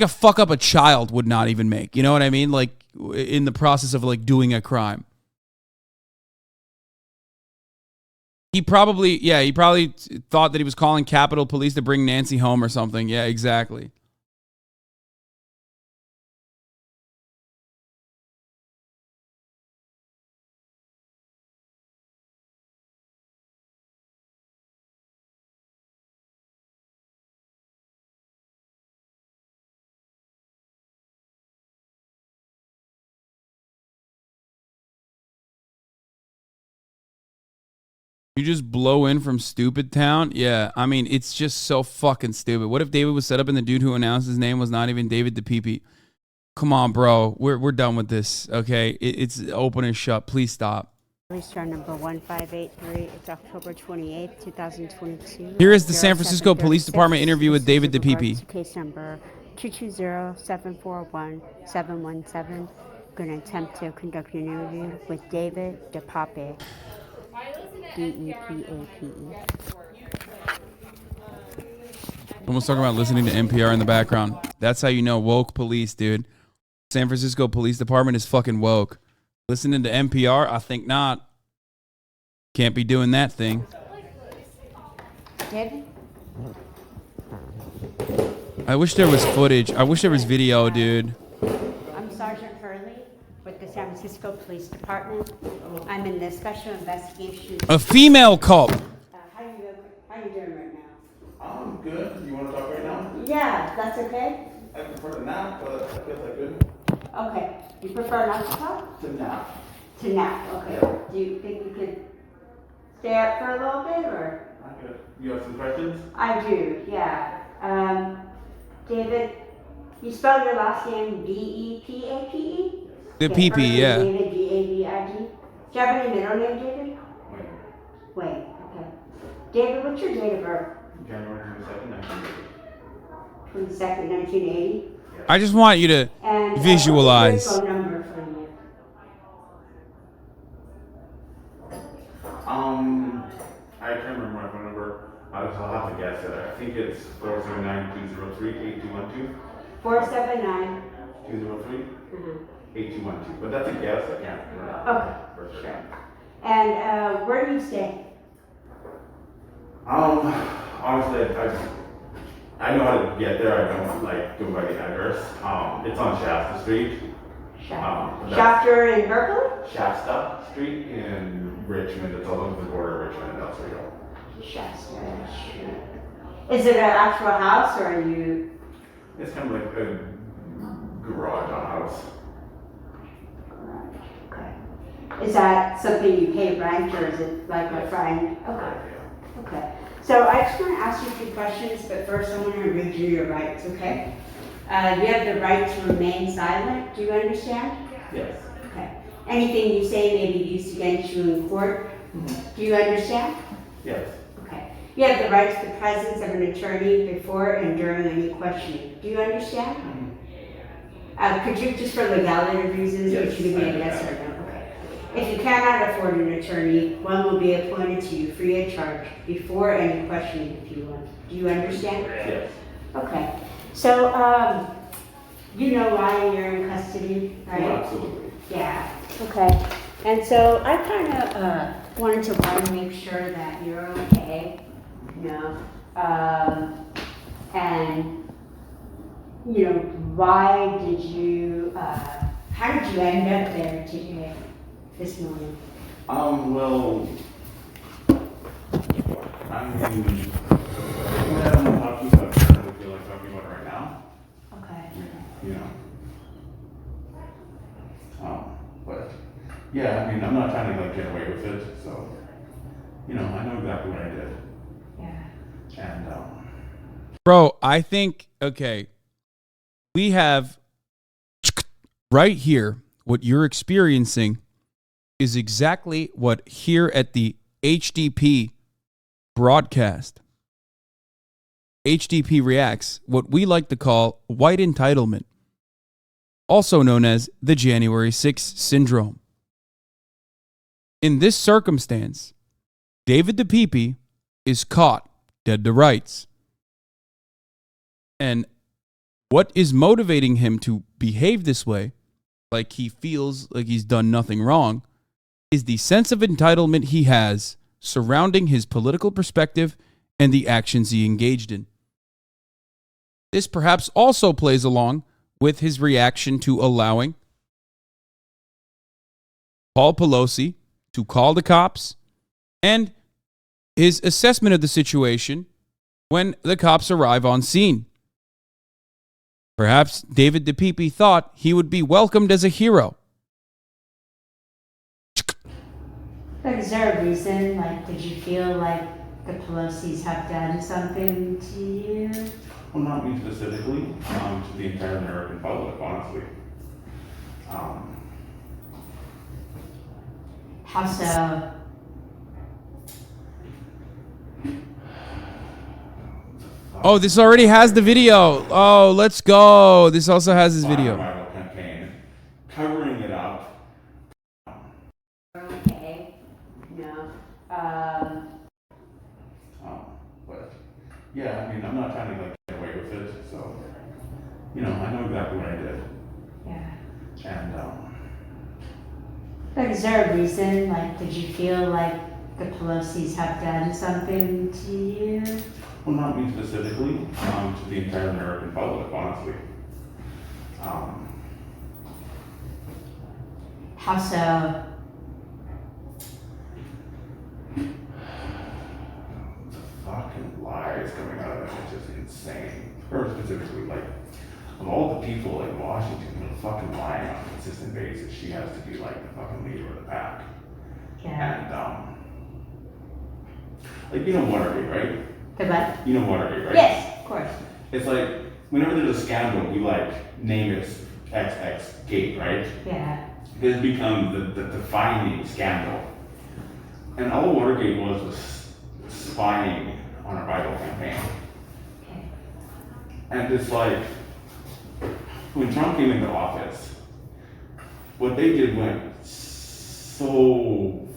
fuck up a child would not even make. You know what I mean? Like, in the process of like doing a crime. He probably thought that he was calling Capitol Police to bring Nancy home or something. Yeah, exactly. You just blow in from Stupid Town? Yeah, I mean, it's just so fucking stupid. What if David was set up and the dude who announced his name was not even David DePipe? Come on, bro. We're done with this, okay? It's open and shut. Please stop. Police car number 1583. It's October 28th, 2022. Here is the San Francisco Police Department interview with David DePipe. Case number 220-741-717. Going to attempt to conduct an interview with David DePape. D-E-P-A-P-E. Someone's talking about listening to NPR in the background. That's how you know woke police, dude. San Francisco Police Department is fucking woke. Listening to NPR? I think not. Can't be doing that thing. David? I wish there was footage. I wish there was video, dude. I'm Sergeant Hurley with the San Francisco Police Department. I'm in the Special Investigation. A female cop. How you doing right now? I'm good. You want to talk right now? Yeah, that's okay? I prefer to nap, but I guess I could. Okay. You prefer not to talk? To nap. To nap, okay. Yeah. Do you think you could stay up for a little bit, or? I could. You have some questions? I do, yeah. David, you spelled your last name D-E-P-A-P-E? The PP, yeah. David, D-A-V-I-D. Do you have any middle name, David? Wait, okay. David, what's your date of birth? January 22nd, 22nd, 1980. I just want you to And visualize. what's your phone number for you? I can't remember my phone number. I'll have to guess it. I think it's 479-203-8212. 479. 203? 8212. But that's a guess. I can't remember. Okay, sure. And where do you stay? Honestly, I know how to get there. I don't go by the address. It's on Shasta Street. Shafter in Berkeley? Shasta Street in Richmond. It's along the border of Richmond and El Cerrito. Shasta Street. Is it an actual house, or are you? It's kind of like a garage on a house. Okay. Is that something you pay rent, or is it like a friend? Okay. Okay. So I just want to ask you a few questions, but first I want to read you your rights, okay? You have the right to remain silent. Do you understand? Yes. Okay. Anything you say may be used against you in court. Do you understand? Yes. Okay. You have the right to the presence of an attorney before and during any questioning. Do you understand? Could you, just for legality reasons, Yes, could you give me a yes or no? Okay. If you cannot afford an attorney, one will be appointed to you free of charge before any questioning if you want. Do you understand? Yes. Okay. So, you know why you're in custody, right? Oh, absolutely. Yeah. Okay. And so I kind of wanted to make sure that you're okay, you know, and you know, why did you? How did you end up there today, this morning? Well, I don't want to talk to you about it. I don't feel like talking about it right now. Okay. You know. But yeah, I mean, I'm not trying to get away with it, so you know, I know exactly what I did. Yeah. And Bro, I think, okay, we have right here what you're experiencing is exactly what here at the HDP broadcast. HDP reacts, what we like to call white entitlement, also known as the January 6th syndrome. In this circumstance, David DePipe is caught dead to rights. And what is motivating him to behave this way, like he feels like he's done nothing wrong, is the sense of entitlement he has surrounding his political perspective and the actions he engaged in. This perhaps also plays along with his reaction to allowing Paul Pelosi to call the cops and his assessment of the situation when the cops arrive on scene. Perhaps David DePipe thought he would be welcomed as a hero. But is there a reason, like, did you feel like the Pelosi's have done something to you? well, not me specifically, to the entire American public, honestly. How so? Oh, this already has the video. Oh, let's go. This also has his video. Viral campaign, covering it up. Okay. No. But yeah, I mean, I'm not trying to like get away with it, so I know exactly what I did. Yeah. And Like, is there a reason? Like, did you feel like the Pelosi's have done something to you? well, not me specifically, to the entire American public, honestly. How so? Fucking lies coming out of it is just insane. Her specifically, like, of all the people in Washington who are fucking lying on a consistent basis, she has to be like the fucking leader of the pack. Yeah. And like, you know Watergate, right? The what? You know Watergate, right? Yes, of course. It's like whenever there's a scandal, we like name it XX Gate, right? Yeah. This becomes the defining scandal. And all Watergate was spying on a rival campaign. Okay. And it's like, when Trump came into office, what they did went so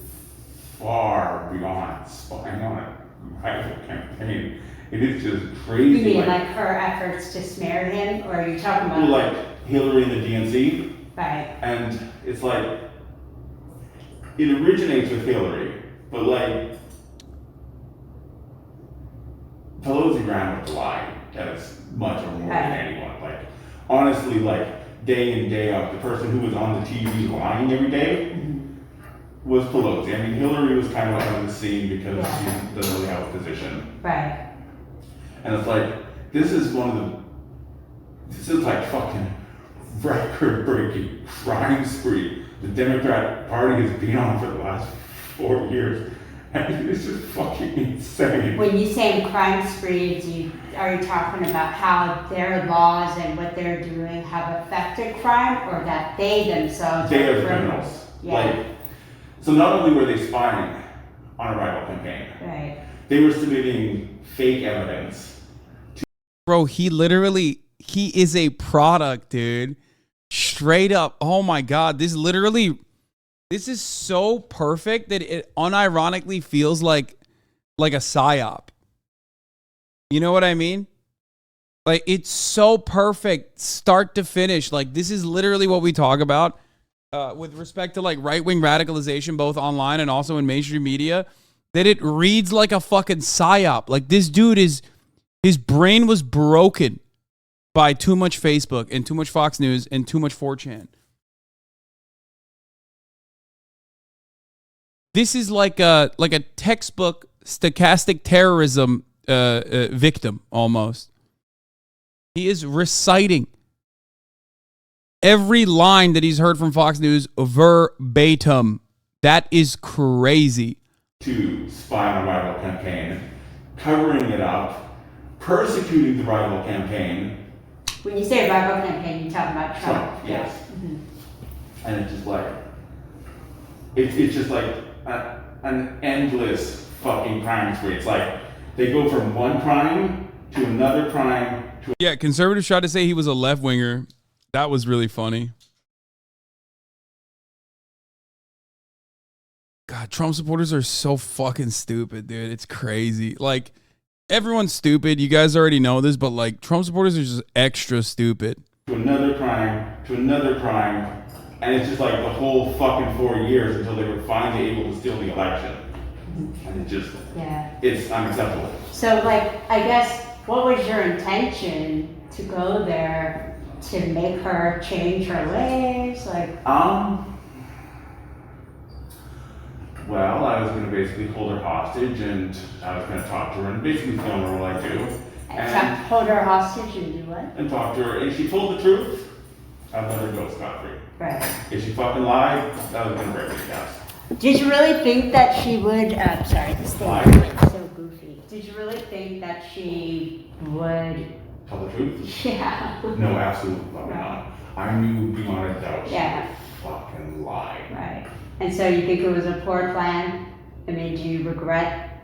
far beyond spying on a rival campaign. It is just crazy. You mean like her efforts to smear him, or are you talking about? Well, like Hillary and the DNC. Right. And it's like, it originates with Hillary, but like, Pelosi ran with the lie as much or more than anyone. Like, honestly, like, day in, day out, the person who was on the TV lying every day was Pelosi. I mean, Hillary was kind of on the scene because she doesn't really have a position. Right. And it's like, this is like fucking record-breaking crime spree the Democrat Party has been on for the last 4 years. And it's just fucking insane. When you say crime sprees, are you talking about how their laws and what they're doing have affected crime, or that they themselves They are are criminals. Yeah. Like, so not only were they spying on a rival campaign, right. They were submitting fake evidence. Bro, he is a product, dude. Straight up. Oh my God. This is so perfect that it unironically feels like a psyop. You know what I mean? Like, it's so perfect, start to finish. Like, this is literally what we talk about with respect to like right-wing radicalization, both online and also in mainstream media, that it reads like a fucking psyop. Like, this dude his brain was broken by too much Facebook and too much Fox News and too much 4chan. This is like a textbook stochastic terrorism victim almost. He is reciting every line that he's heard from Fox News verbatim. That is crazy. To spy on a rival campaign, covering it up, persecuting the rival campaign. When you say rival campaign, you're talking about Trump. Yes. Mm-hmm. And it's just like, it's just like an endless fucking crime spree. It's like they go from one crime to another crime to. Yeah, conservatives tried to say he was a left winger. That was really funny. God, Trump supporters are so fucking stupid, dude. It's crazy. Like, everyone's stupid. You guys already know this, but like, Trump supporters are just extra stupid. To another crime, and it's just like the whole fucking 4 years until they were finally able to steal the election. And it just, it's unacceptable. So, like, I guess, what was your intention to go there to make her change her ways? Like, well, I was going to basically hold her hostage, and I was going to talk to her and basically film her while I do. And hold her hostage and do what? And talk to her. If she told the truth, I'd let her go scot-free. Right. If she fucking lied, that was going to break me down. Did you really think that she would, sorry, this thing is so goofy. Did you really think that she would? Tell the truth? Yeah. No, absolutely not. I knew beyond a doubt she would fucking lie. Right. And so you think it was a poor plan? I mean, do you regret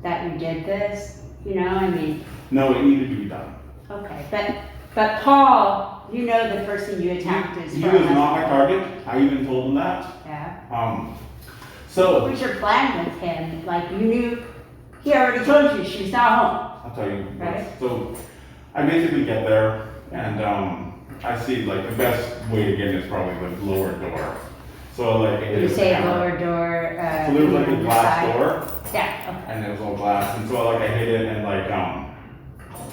that you did this? You know, I mean. No, it needed to be done. Okay, but Paul, you know the person you attacked is. He was not my target. I even told him that. Yeah. So. What was your plan with him? Like you knew, he already told you she's not home. I'll tell you. Right. So I basically get there and I see like the best way to get in is probably the lower door. So like You say lower door. So there was like a glass side. door. Yeah. Okay. And it was all glass, and so like I hit it and like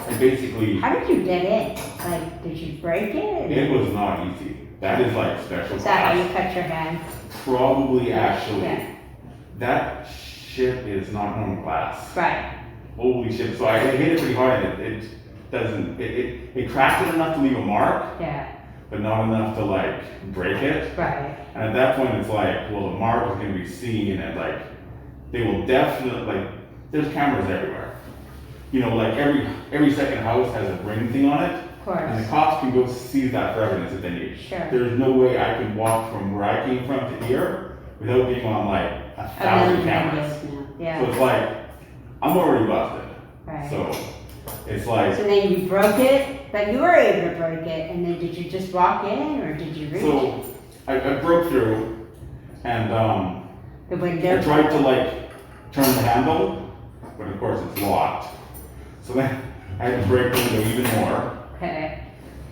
and basically. How did you get in? Like, did you break it? It was not easy. That is like special. Is that how you cut your hand? Probably actually. Yeah. That shit is not normal glass. Right. Holy shit! So I hit it pretty hard, and it doesn't. It cracked it enough to leave a mark. Yeah. But not enough to like break it. Right. And at that point, it's like, well, the mark is going to be seen, and like they will definitely like. There's cameras everywhere. You know, like every second house has a ring thing on it. Of course. And the cops can go see that for evidence if they need. Sure. There's no way I can walk from where I came from to here without being on like 1,000 cameras. Yeah. So it's like I'm already busted. Right. So it's like. So then you broke it, but you were able to break it, and then did you just walk in, or did you reach? So I broke through, and the window. I tried to like turn the handle, but of course it's locked. So then I had to break the window even more. Okay.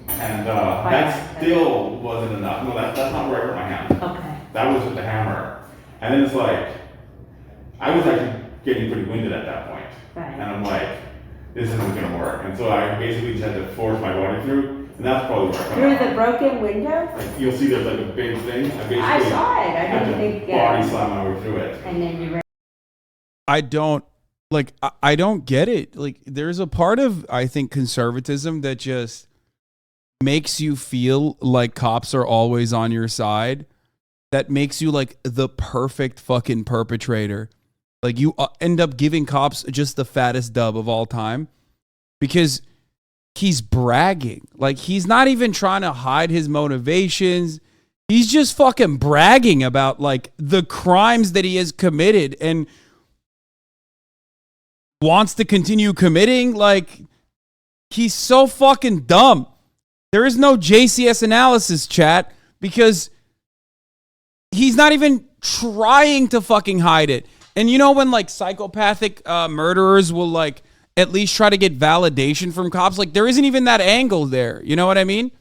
And that still wasn't enough. No, that's not where I hurt my hand. Okay. That was with the hammer. And then it's like, I was actually getting pretty winded at that point. Right. And I'm like, this isn't gonna work. And so I basically just had to force my body through, and that's probably where I Through the broken window? Like, you'll see there's like a big thing. I saw it. I had didn't to think. body slam my way through it. And then you. I don't get it. Like, there's a part of, I think, conservatism that just makes you feel like cops are always on your side. That makes you like the perfect fucking perpetrator. Like, you end up giving cops just the fattest dub of all time because he's bragging. Like, he's not even trying to hide his motivations. He's just fucking bragging about like the crimes that he has committed and wants to continue committing. Like, he's so fucking dumb. There is no JCS analysis, chat, because he's not even trying to fucking hide it. And you know when like psychopathic murderers will like at least try to get validation from cops? Like, there isn't even that angle there. You know what I mean?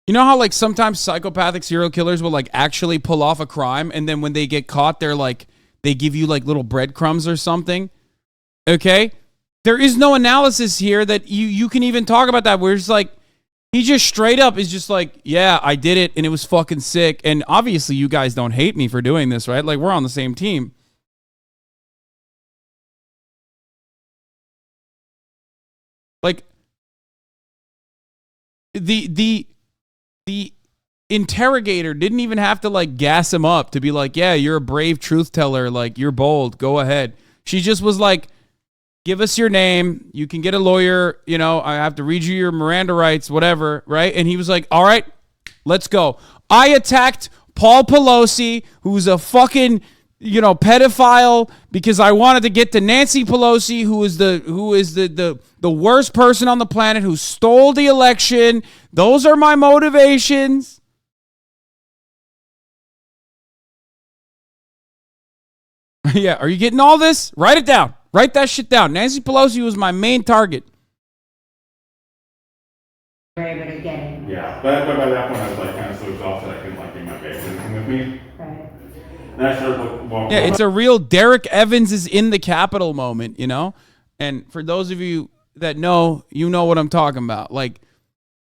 You know how like sometimes psychopathic serial killers will like actually pull off a crime, and then when they get caught, they're like, they give you like little breadcrumbs or something. Okay? There is no analysis here that you can even talk about that, where it's like, he just straight up is just like, yeah, I did it and it was fucking sick. And obviously you guys don't hate me for doing this, right? Like, we're on the same team. Like, the interrogator didn't even have to like gas him up to be like, yeah, you're a brave truth teller. Like, you're bold. Go ahead. She just was like, give us your name. You can get a lawyer. You know, I have to read you your Miranda rights, whatever. Right. And he was like, all right, let's go. I attacked Paul Pelosi, who's a fucking, you know, pedophile, because I wanted to get to Nancy Pelosi, who is the worst person on the planet, who stole the election. Those are my motivations. Yeah. Are you getting all this? Write it down. Write that shit down. Nancy Pelosi was my main target. Were able to get in. Yeah, but by that point I was like kind of so exhausted I couldn't like get my face anything with me. Right. And I started walking. Yeah, it's a real Derek Evans is in the Capitol moment, you know? And for those of you that know, you know what I'm talking about. Like,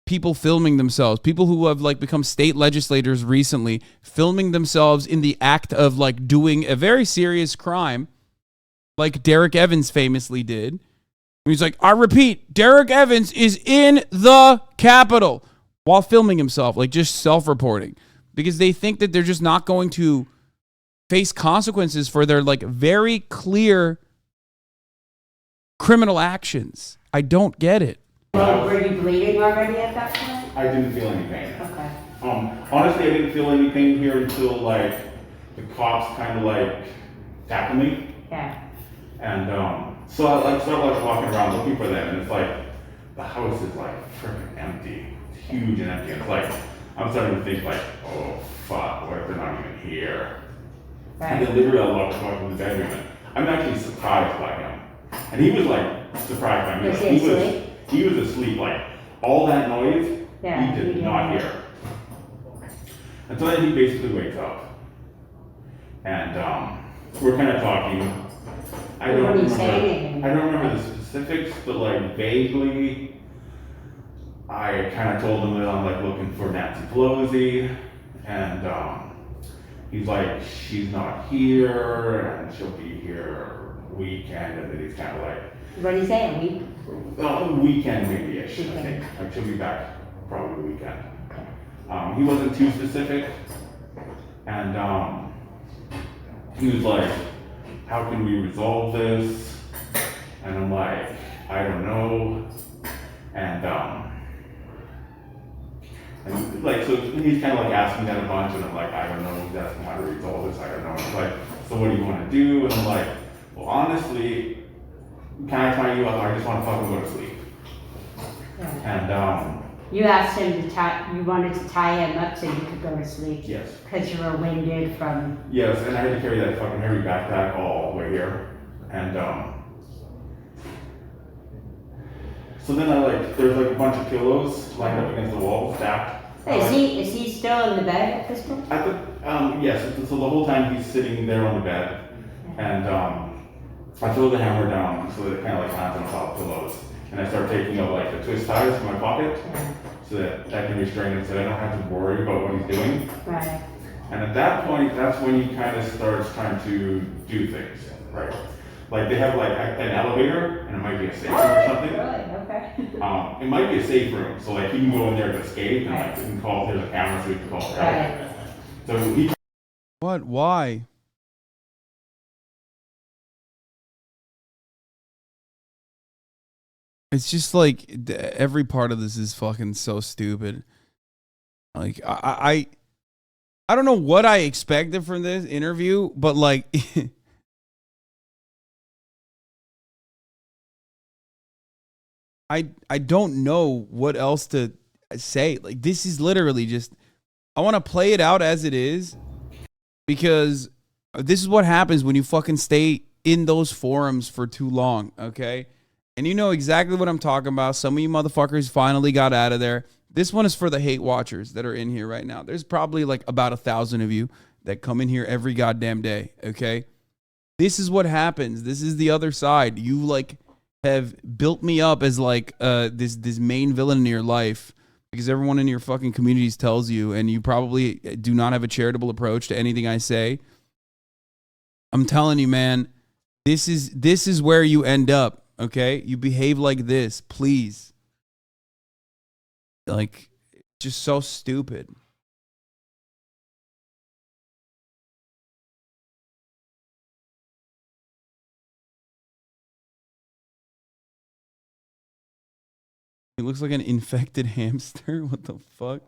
people filming themselves, people who have like become state legislators recently, filming themselves in the act of like doing a very serious crime, like Derek Evans famously did. He's like, I repeat, Derek Evans is in the Capitol while filming himself, like just self-reporting, because they think that they're just not going to face consequences for their like very clear criminal actions. I don't get it. Well, were you bleeding already at that point? I didn't feel any pain. Okay. Honestly, I didn't feel any pain here until like the cops kind of like tackled me. Yeah. And so I like started like walking around looking for them, and it's like the house is like freaking empty. It's huge and empty. And it's like I'm starting to think like, oh fuck, what if they're not even here? Right. And then literally I walked in the bedroom, and I'm actually surprised by him. And he was like surprised by me. Was Like, he asleep? He was asleep. Like all that noise, Yeah, he did not hear. And so then he basically wakes up, and we're kind of talking. I don't remember the specifics, but like vaguely, I kind of told him that I'm like looking for Nancy Pelosi, and he's like, she's not here, and she'll be here weekend, and then he's kind of like, What did he say, a week? Weekend maybe-ish, I think. Like she'll be back probably weekend. He wasn't too specific, and he was like, how can we resolve this? And I'm like, I don't know. And like, so he's kind of like asking that a bunch, and I'm like, I don't know. He's asking how to resolve this. I don't know. And he's like, so what do you want to do? And I'm like, well, honestly, can I tie you up? I just want to fucking go to sleep. And You asked him to tie, you wanted to tie him up so you could go to sleep? Yes. Because you were winded from... yes, and I had to carry that fucking heavy backpack all the way here. And so then I like, there's like a bunch of pillows lined up against the wall, stacked. Is he still in the bed at this point? Yes, so the whole time he's sitting there on the bed, and I throw the hammer down so that it kind of like lands on top of pillows, and I start taking out like the twist ties from my pocket so that I can restrain it, so I don't have to worry about what he's doing. Right. And at that point, that's when he kind of starts trying to do things, right? Like they have like an elevator, and it might be a safe room or something. Really? Okay. It might be a safe room, so like he can go in there to escape, and like he can call. There's a camera, so he can call for help. So he. What? Why? It's just like every part of this is fucking so stupid. Like I don't know what I expected from this interview, but like I don't know what else to say. Like this is literally just, I want to play it out as it is, because this is what happens when you fucking stay in those forums for too long, okay? And you know exactly what I'm talking about. Some of you motherfuckers finally got out of there. This one is for the hate watchers that are in here right now. There's probably like about 1,000 of you that come in here every goddamn day, okay? This is what happens. This is the other side. You like have built me up as like this main villain in your life because everyone in your fucking communities tells you, and you probably do not have a charitable approach to anything I say. I'm telling you, man, this is where you end up. Okay, you behave like this, please. Like, just so stupid. He looks like an infected hamster. What the fuck?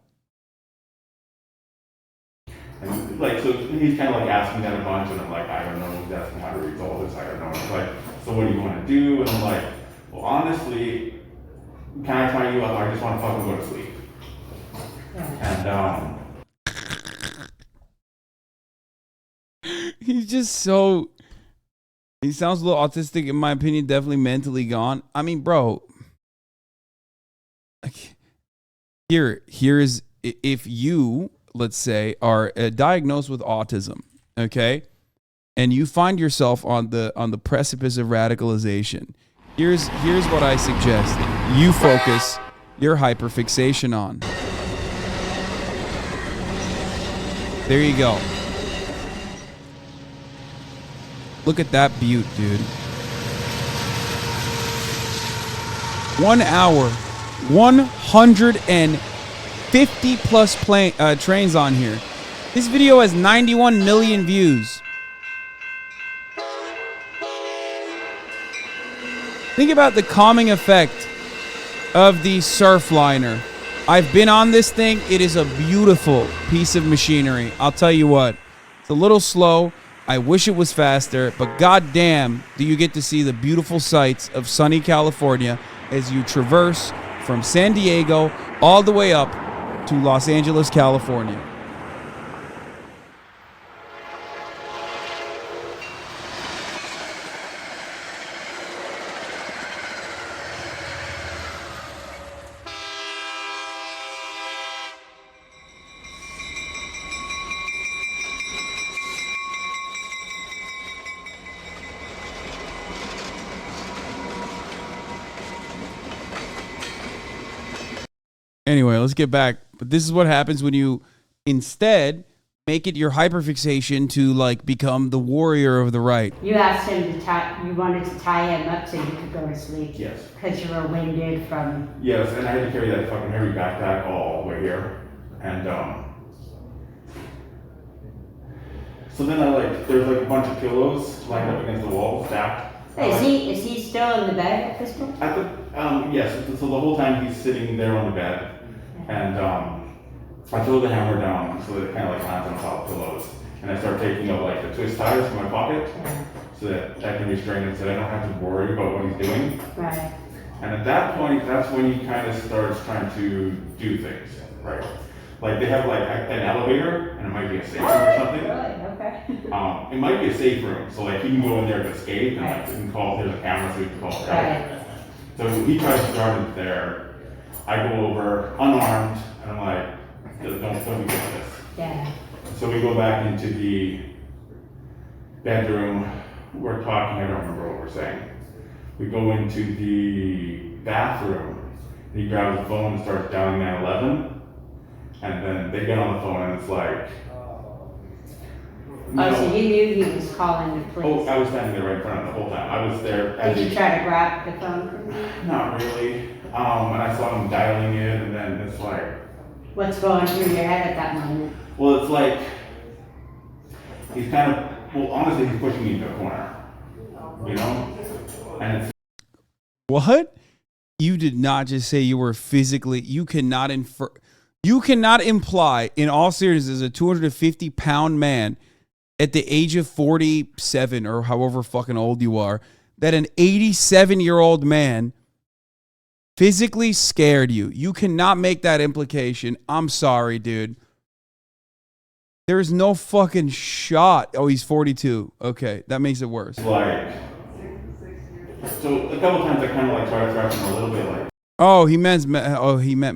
And like, so he's kind of like asking that a bunch, and I'm like, I don't know. He's asking how to resolve this. I don't know. He's like, so what do you want to do? And I'm like, well, honestly, can I tie you up? I just want to fucking go to sleep. And he's just so, he sounds a little autistic in my opinion, definitely mentally gone. I mean, bro, like, here is, if you, let's say, are diagnosed with autism, okay, and you find yourself on the precipice of radicalization, here's what I suggest. You focus your hyperfixation on. There you go. Look at that butte, dude. 1 hour, 150 plus trains on here. This video has 91 million views. Think about the calming effect of the surf liner I've been on this thing. It is a beautiful piece of machinery. I'll tell you what. It's a little slow. I wish it was faster, but goddamn, do you get to see the beautiful sights of sunny California as you traverse from San Diego all the way up to Los Angeles, California. Anyway, let's get back. But this is what happens when you instead make it your hyperfixation to like become the warrior of the right. You asked him to tie, you wanted to tie him up so you could go to sleep. Yes. Because you were winded from... Yes, and I had to carry that fucking heavy backpack all the way here. And so then there's like a bunch of pillows lined up against the wall, stacked. Is he still in the bed at this point? Yes, so the whole time he's sitting there on the bed. And I throw the hammer down so that it kind of like lands on top of pillows. And I start taking out like the twist ties from my pocket so that I can restrain him so that I don't have to worry about what he's doing. Right. And at that point, that's when he kind of starts trying to do things, right? Like they have like an elevator and it might be a safe room or something. Really? Okay. It might be a safe room, so like he can go in there to escape and like he can call, there's a camera so he can call for help. So he tries to start it there. I go over unarmed and I'm like, don't be doing this. Yeah. So we go back into the bedroom. We're talking, I don't remember what we're saying. We go into the bathroom and he grabs the phone and starts dialing 911. And then they get on the phone and it's like, no. Oh, so you knew he was calling the police? Oh, I was standing there right in front of him the whole time. I was there. Did you try to grab the phone from him? Not really. And I saw him dialing it, and then it's like... What's going through your head at that moment? Well, it's like, he's kind of, well, honestly, he's pushing me into a corner, you know? And it's... What? You did not just say you were physically, you cannot imply, in all seriousness, as a 250-pound man at the age of 47 or however fucking old you are, that an 87-year-old man physically scared you. You cannot make that implication. I'm sorry, dude. There's no fucking shot. Oh, he's 42. Okay, that makes it worse. Like, so a couple times I kind of like try to threaten him a little bit, like. Oh, he meant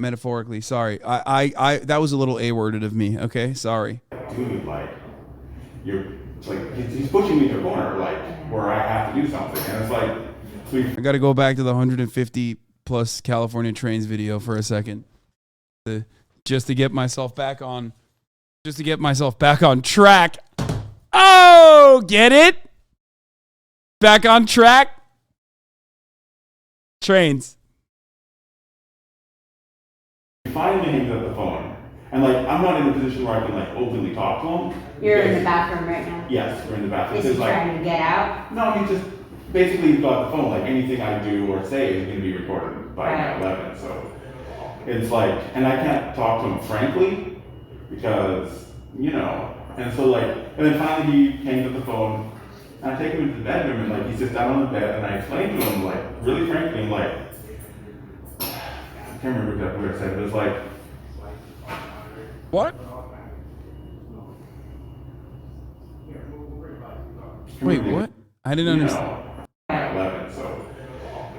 metaphorically. Sorry, I that was a little A-worded of me. Okay, sorry. Dude, like, he's pushing me to a corner, like where I have to do something, and it's like. I got to go back to the 150 plus California trains video for a second, just to get myself back on track. Oh, get it? Back on track. Trains. He finally hangs up the phone, and like I'm not in a position where I can like openly talk to him. You're in the bathroom right now? Yes, we're in the bathroom. Is he trying to get out? No, he just basically got the phone. Like anything I do or say is going to be recorded by 9/11. So it's like, and I can't talk to him frankly because, you know, and so like, and then finally he hangs up the phone, and I take him into the bedroom and like he sits down on the bed and I explain to him like really frankly, I'm like, I can't remember exactly what I said, but it's like, what? Wait, what? I didn't understand. 9/11, so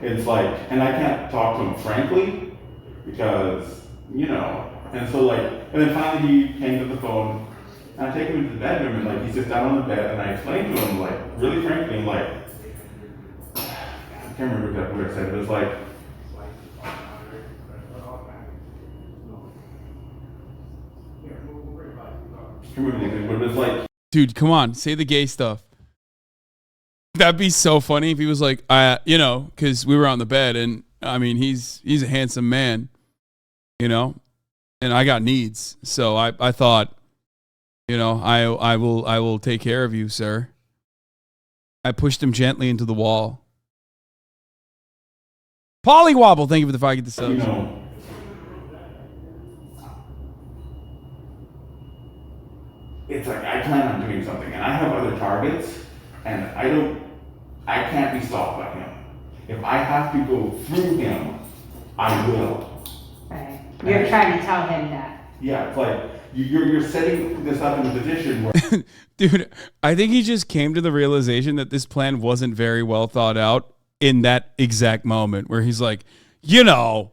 it's like, and I can't talk to him frankly because, you know, and so like, and then finally he hangs up the phone, and I take him into the bedroom and like he sits down on the bed and I explain to him like really frankly, I'm like, I can't remember exactly what I said, but it's like, but it's like, dude, come on, say the gay stuff. That'd be so funny if he was like, you know, because we were on the bed, and I mean, he's a handsome man, you know, and I got needs, so I thought, you know, I will take care of you, sir. I pushed him gently into the wall. Pollywobble, thank you for the 5 get the subs. You know, it's like I plan on doing something, and I have other targets, and I can't be stopped by him. If I have to go through him, I will. Right. You're trying to tell him that. Yeah, it's like you're setting this up in a position where. Dude, I think he just came to the realization that this plan wasn't very well thought out in that exact moment where he's like, you know,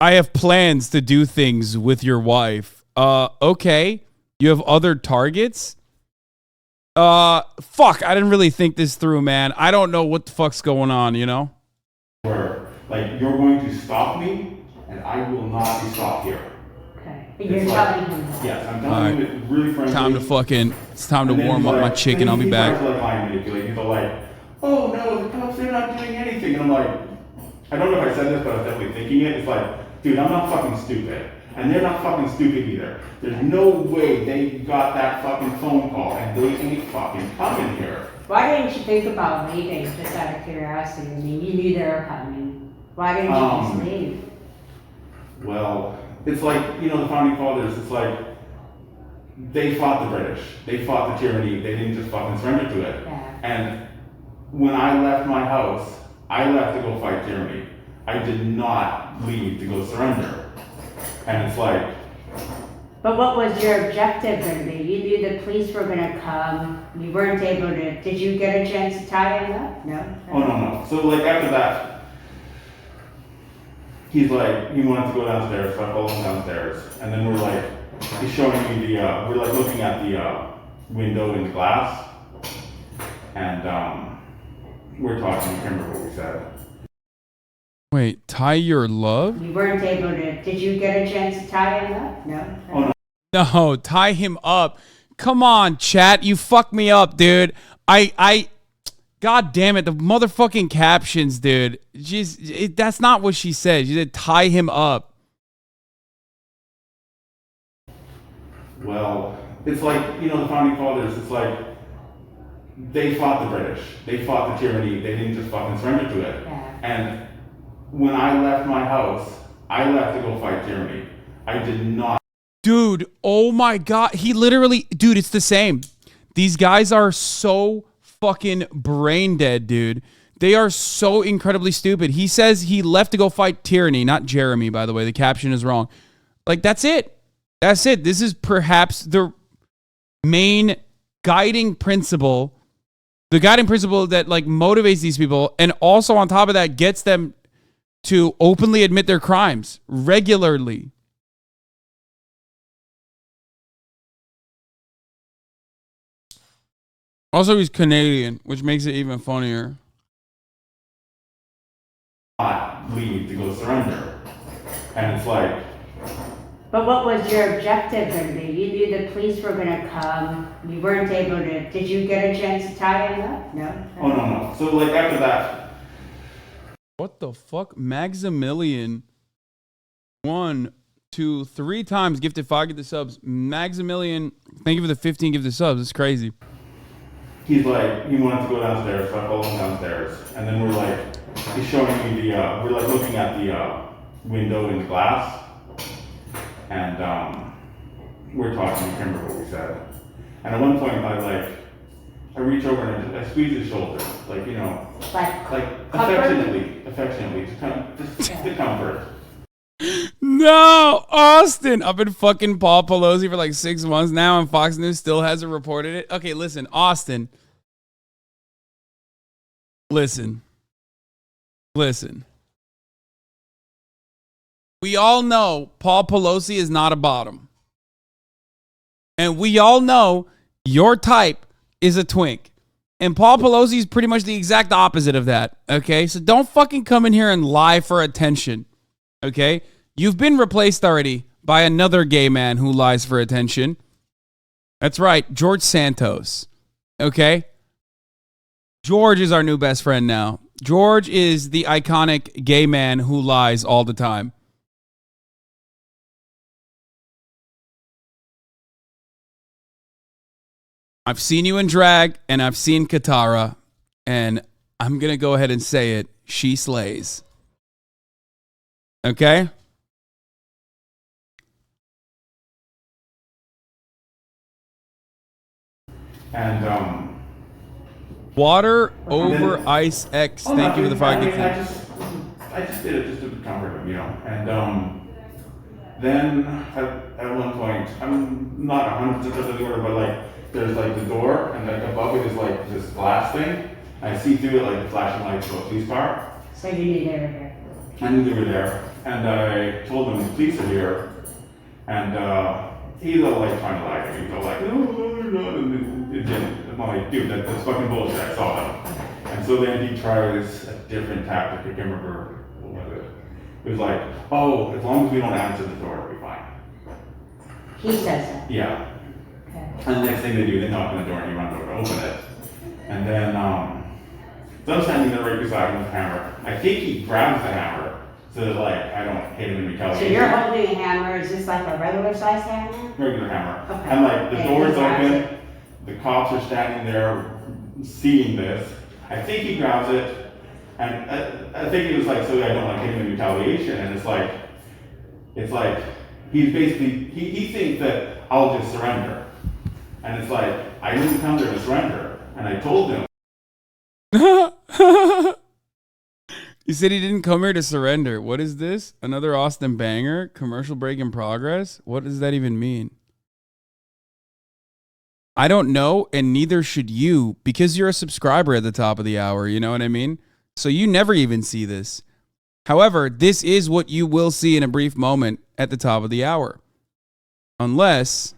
I have plans to do things with your wife. Okay. You have other targets? Fuck, I didn't really think this through, man. I don't know what the fuck's going on, you know? Where, like, you're going to stop me, and I will not be stopped here. Okay. But you're telling him that. Yes, I'm telling you it really frankly. It's time to warm up my chicken. I'll be back. He's like, manipulate. He's like, oh no, the cops, they're not doing anything. And I'm like, I don't know if I said this, but I was definitely thinking it. It's like, dude, I'm not fucking stupid. And they're not fucking stupid either. There's no way they got that fucking phone call and they ain't fucking coming here. Why didn't you think about leaving, just out of curiosity? I mean, you knew they were coming. Why didn't you just leave? Well, it's like, you know, the founding fathers, it's like, they fought the British. They fought the tyranny. They didn't just fucking surrender to it. Yeah. And when I left my house, I left to go fight tyranny. I did not leave to go surrender. And it's like... But what was your objective going to be? You knew the police were going to come. You weren't able to... Did you get a chance to tie him up? No? Oh, no. So, like, after that, he's like, he wanted to go downstairs, so I followed him downstairs. And then we're like, he's showing me the, we're like looking at the window in the glass. And we're talking, I can't remember what we said. Wait, tie your love? You weren't able to... Did you get a chance to tie him up? No? Oh, no. No, tie him up. Come on, chat. You fucked me up, dude. God damn it. The motherfucking captions, dude. That's not what she said. She said tie him up. Well, it's like, you know, the founding fathers, it's like, they fought the British. They fought the tyranny. They didn't just fucking surrender to it. Yeah. And when I left my house, I left to go fight tyranny. I did not. Dude, oh my God. He literally, dude, it's the same. These guys are so fucking brain dead, dude. They are so incredibly stupid. He says he left to go fight tyranny, not Jeremy, by the way. The caption is wrong. Like, that's it. That's it. This is perhaps the main guiding principle, the guiding principle that, like, motivates these people, and also on top of that gets them to openly admit their crimes regularly. Also, he's Canadian, which makes it even funnier. Not leave to go surrender. And it's like... But what was your objective going to be? You knew the police were going to come. You weren't able to... Did you get a chance to tie him up? No? Oh, no. So, like, after that... What the fuck? Maximilian 1, 2, 3 times gifted 5 gifted subs. Maximilian, thank you for the 15 gifted subs. It's crazy. He's like, he wanted to go downstairs, so I followed him downstairs. And then we're like, he's showing me the, we're like looking at the window in the glass. And we're talking, I can't remember what we said. And at one point, I reach over and I squeeze his shoulder, like, you know, like affectionately, to comfort. No, Austin. I've been fucking Paul Pelosi for like 6 months now, and Fox News still hasn't reported it. Okay, listen, Austin. Listen. We all know Paul Pelosi is not a bottom. And we all know your type is a twink. And Paul Pelosi is pretty much the exact opposite of that. Okay? So don't fucking come in here and lie for attention. Okay? You've been replaced already by another gay man who lies for attention. That's right, George Santos. Okay? George is our new best friend now. George is the iconic gay man who lies all the time. I've seen you in drag, and I've seen Katara, and I'm going to go ahead and say it. She slays. Okay? And Water over Ice X. Oh, Thank you for the 5 I gifted. just did it just to comfort him, you know. And then at one point, I'm not 100% sure the order, but like there's like the door, and like above it is like this glass thing. I see through it like the flashing lights of a police car. So you knew they were here? I knew they were there, and I told them the police are here, and he's all like trying to lie to me. He's all like, no, they're not, and it didn't. I'm like, dude, that's fucking bullshit. I saw them. And so then he tries a different tactic. I can't remember what was it. It was like, oh, as long as we don't answer the door, we'll be fine. He says that? Yeah. Okay. And the next thing they do, they knock on the door and he runs over to open it. And then, so I'm standing there right beside him with a hammer. I think he grabs the hammer so that like I don't hit him in retaliation. So you're holding a hammer, is this like a regular size hammer? Regular hammer. Okay. And like the And door's he grabs open, it. the cops are standing there seeing this. I think he grabs it, and I think it was like so that I don't like hit him in retaliation. And it's like he's basically he thinks that I'll just surrender. And it's like I didn't come there to surrender, and I told him. He said he didn't come here to surrender. What is this? Another Austin banger? Commercial break in progress? What does that even mean? I don't know, and neither should you, because you're a subscriber at the top of the hour, you know what I mean? So you never even see this. However, this is what you will see in a brief moment at the top of the hour. Unless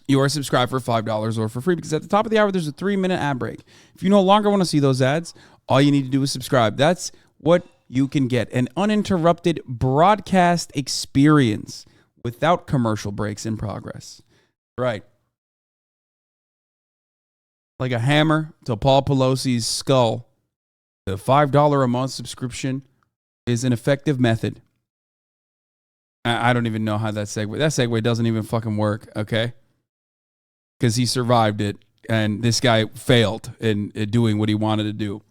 you are subscribed for $5 or for free, because at the top of the hour, there's a 3-minute ad break. If you no longer want to see those ads, all you need to do is subscribe. That's what you can get. An uninterrupted broadcast experience without commercial breaks in progress. Right. Like a hammer to Paul Pelosi's skull, the $5 a month subscription is an effective method. I don't even know how that segue doesn't even fucking work, okay? Because he survived it, and this guy failed in doing what he wanted to do.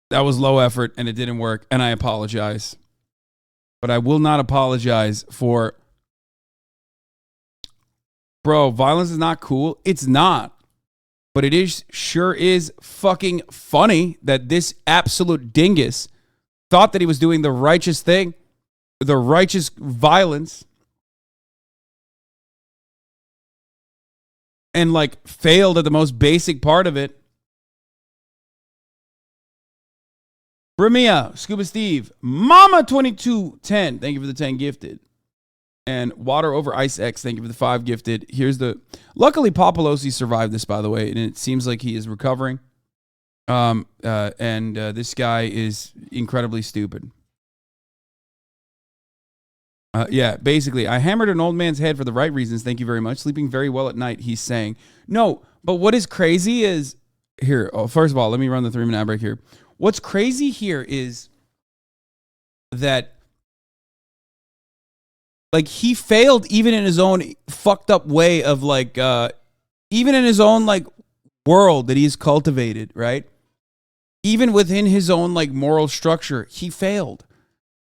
That was low effort, and it didn't work, and I apologize. But I will not apologize for... Bro, violence is not cool. It's not. But it is sure is fucking funny that this absolute dingus thought that he was doing the righteous thing, the righteous violence, and like failed at the most basic part of it. Brimia, Scuba Steve, Mama 2210, thank you for the 10 gifted. And Water Over Ice X, thank you for the 5 gifted. Luckily, Paul Pelosi survived this, by the way, and it seems like he is recovering. This guy is incredibly stupid. Basically, I hammered an old man's head for the right reasons. Thank you very much. Sleeping very well at night, he's saying. No, but what is crazy is, first of all, let me run the 3-minute ad break here. What's crazy here is that like he failed even in his own fucked up way of like, even in his own like world that he's cultivated, right? Even within his own like moral structure, he failed.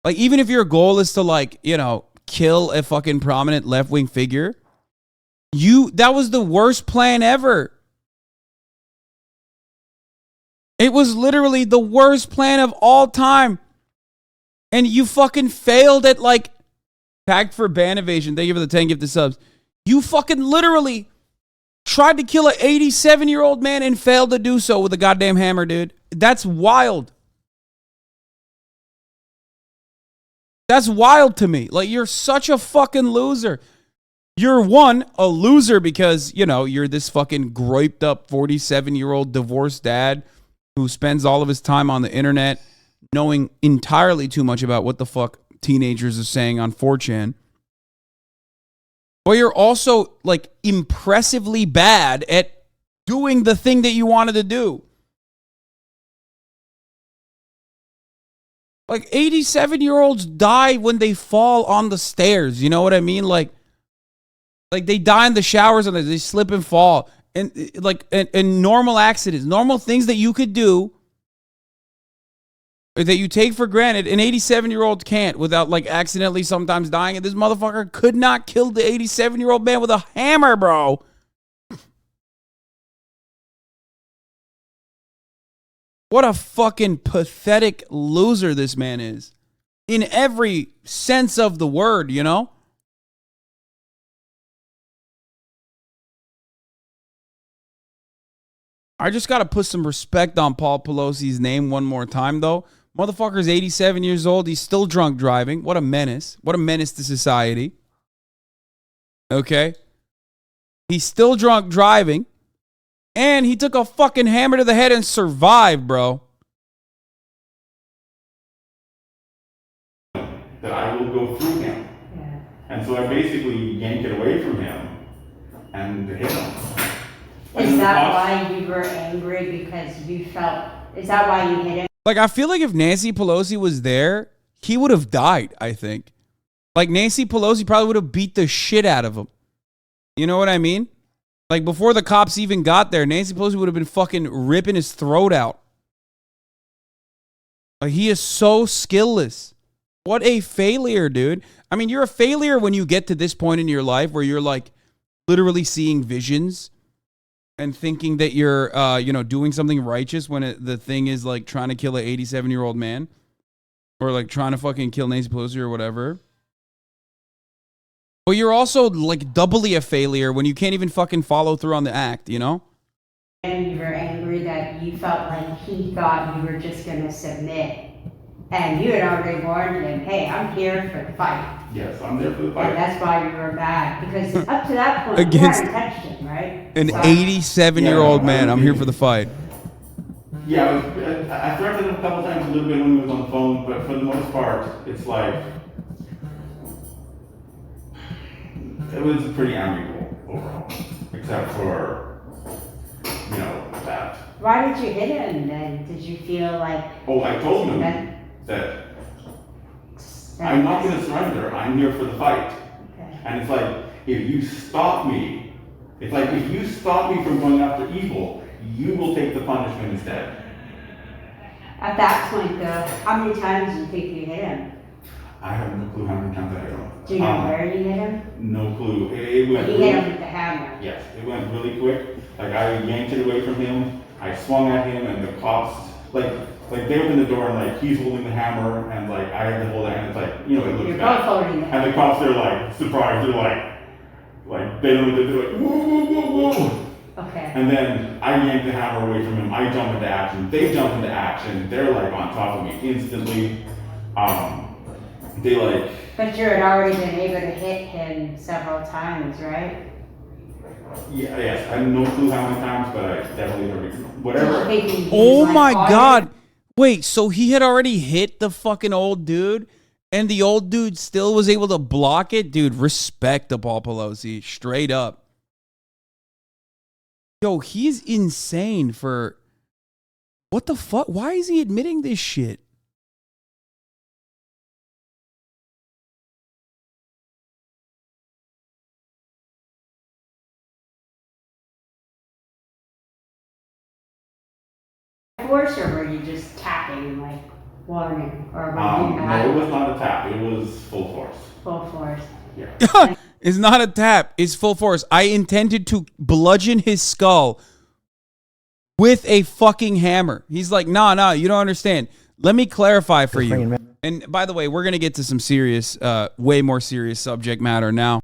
Like even if your goal is to like, you know, kill a fucking prominent left-wing figure, that was the worst plan ever. It was literally the worst plan of all time. And you fucking failed at like, Packed for ban evasion. Thank you for the 10 gifted subs. You fucking literally tried to kill an 87-year-old man and failed to do so with a goddamn hammer, dude. That's wild. That's wild to me. Like, you're such a fucking loser. You're a loser because, you know, you're this fucking griped up 47-year-old divorced dad who spends all of his time on the internet knowing entirely too much about what the fuck teenagers are saying on 4chan. But you're also like impressively bad at doing the thing that you wanted to do. Like 87-year-olds die when they fall on the stairs. You know what I mean? Like they die in the showers and they slip and fall. And normal accidents, normal things that you could do that you take for granted, an 87-year-old can't without like accidentally sometimes dying. And this motherfucker could not kill the 87-year-old man with a hammer, bro. What a fucking pathetic loser this man is. In every sense of the word, you know? I just got to put some respect on Paul Pelosi's name one more time, though. Motherfucker's 87 years old. He's still drunk driving. What a menace. What a menace to society. Okay? He's still drunk driving. And he took a fucking hammer to the head and survived, bro. That I will go through him. Yeah. And so I basically yanked it away from him and hit him. Is that why you were angry? Because you felt, is that why you hit him? Like, I feel like if Nancy Pelosi was there, he would have died, I think. Like, Nancy Pelosi probably would have beat the shit out of him. You know what I mean? Like, before the cops even got there, Nancy Pelosi would have been fucking ripping his throat out. Like, he is so skillless. What a failure, dude. I mean, you're a failure when you get to this point in your life where you're, like, literally seeing visions and thinking that you're, doing something righteous when the thing is, like, trying to kill an 87-year-old man. Or, like, trying to fucking kill Nancy Pelosi or whatever. But you're also, like, doubly a failure when you can't even fucking follow through on the act, you know? And you were angry that you felt like he thought you were just going to submit. And you had already warned him, hey, I'm here for the fight. Yes, I'm there for the fight. And that's why you were mad. Because up to that point, Against you hadn't touched him, right? An 87-year-old man. I'm here for the fight. Yeah, I threatened him a couple times a little bit when he was on the phone, but for the most part, it's like, it was pretty amicable overall, except for, that. Why did you hit him then? Did you feel like... Oh, I told him that I'm not going to surrender. I'm here for the fight. Okay. And it's like, if you stop me, it's like, if you stop me from going after evil, you will take the punishment instead. At that point, though, how many times do you think you hit him? I have no clue how many times I hit him. Do you know where you hit him? No clue. It went you hit him with the hammer. Yes, it went really quick. Like, I yanked it away from him. I swung at him, and the cops, like they opened the door, and, like, he's holding the hammer, and, like, I had to hold it, and it's like, it looks You're bad. both holding the hammer. And the cops, they're, like, surprised. They're like, they don't know what they're like, whoa, whoa, whoa, whoa. Okay. And then I yanked the hammer away from him. I jump into action. They jump into action. They're, like, on top of me instantly. They, like... But you had already been able to hit him several times, right? Yeah, yes. I have no clue how many times, but I definitely already... Whatever. Oh my God. Wait, so he had already hit the fucking old dude, and the old dude still was able to block it? Dude, respect to Paul Pelosi. Straight up. Yo, he's insane for... What the fuck? Why is he admitting this shit? Force, or were you just tapping, like warning, or were you No, it was not a tap. It was full force. Full force. Yeah. It's not a tap. It's full force. I intended to bludgeon his skull with a fucking hammer. He's like, nah, you don't understand. Let me clarify for you. And by the way, we're going to get to some serious, way more serious subject matter now.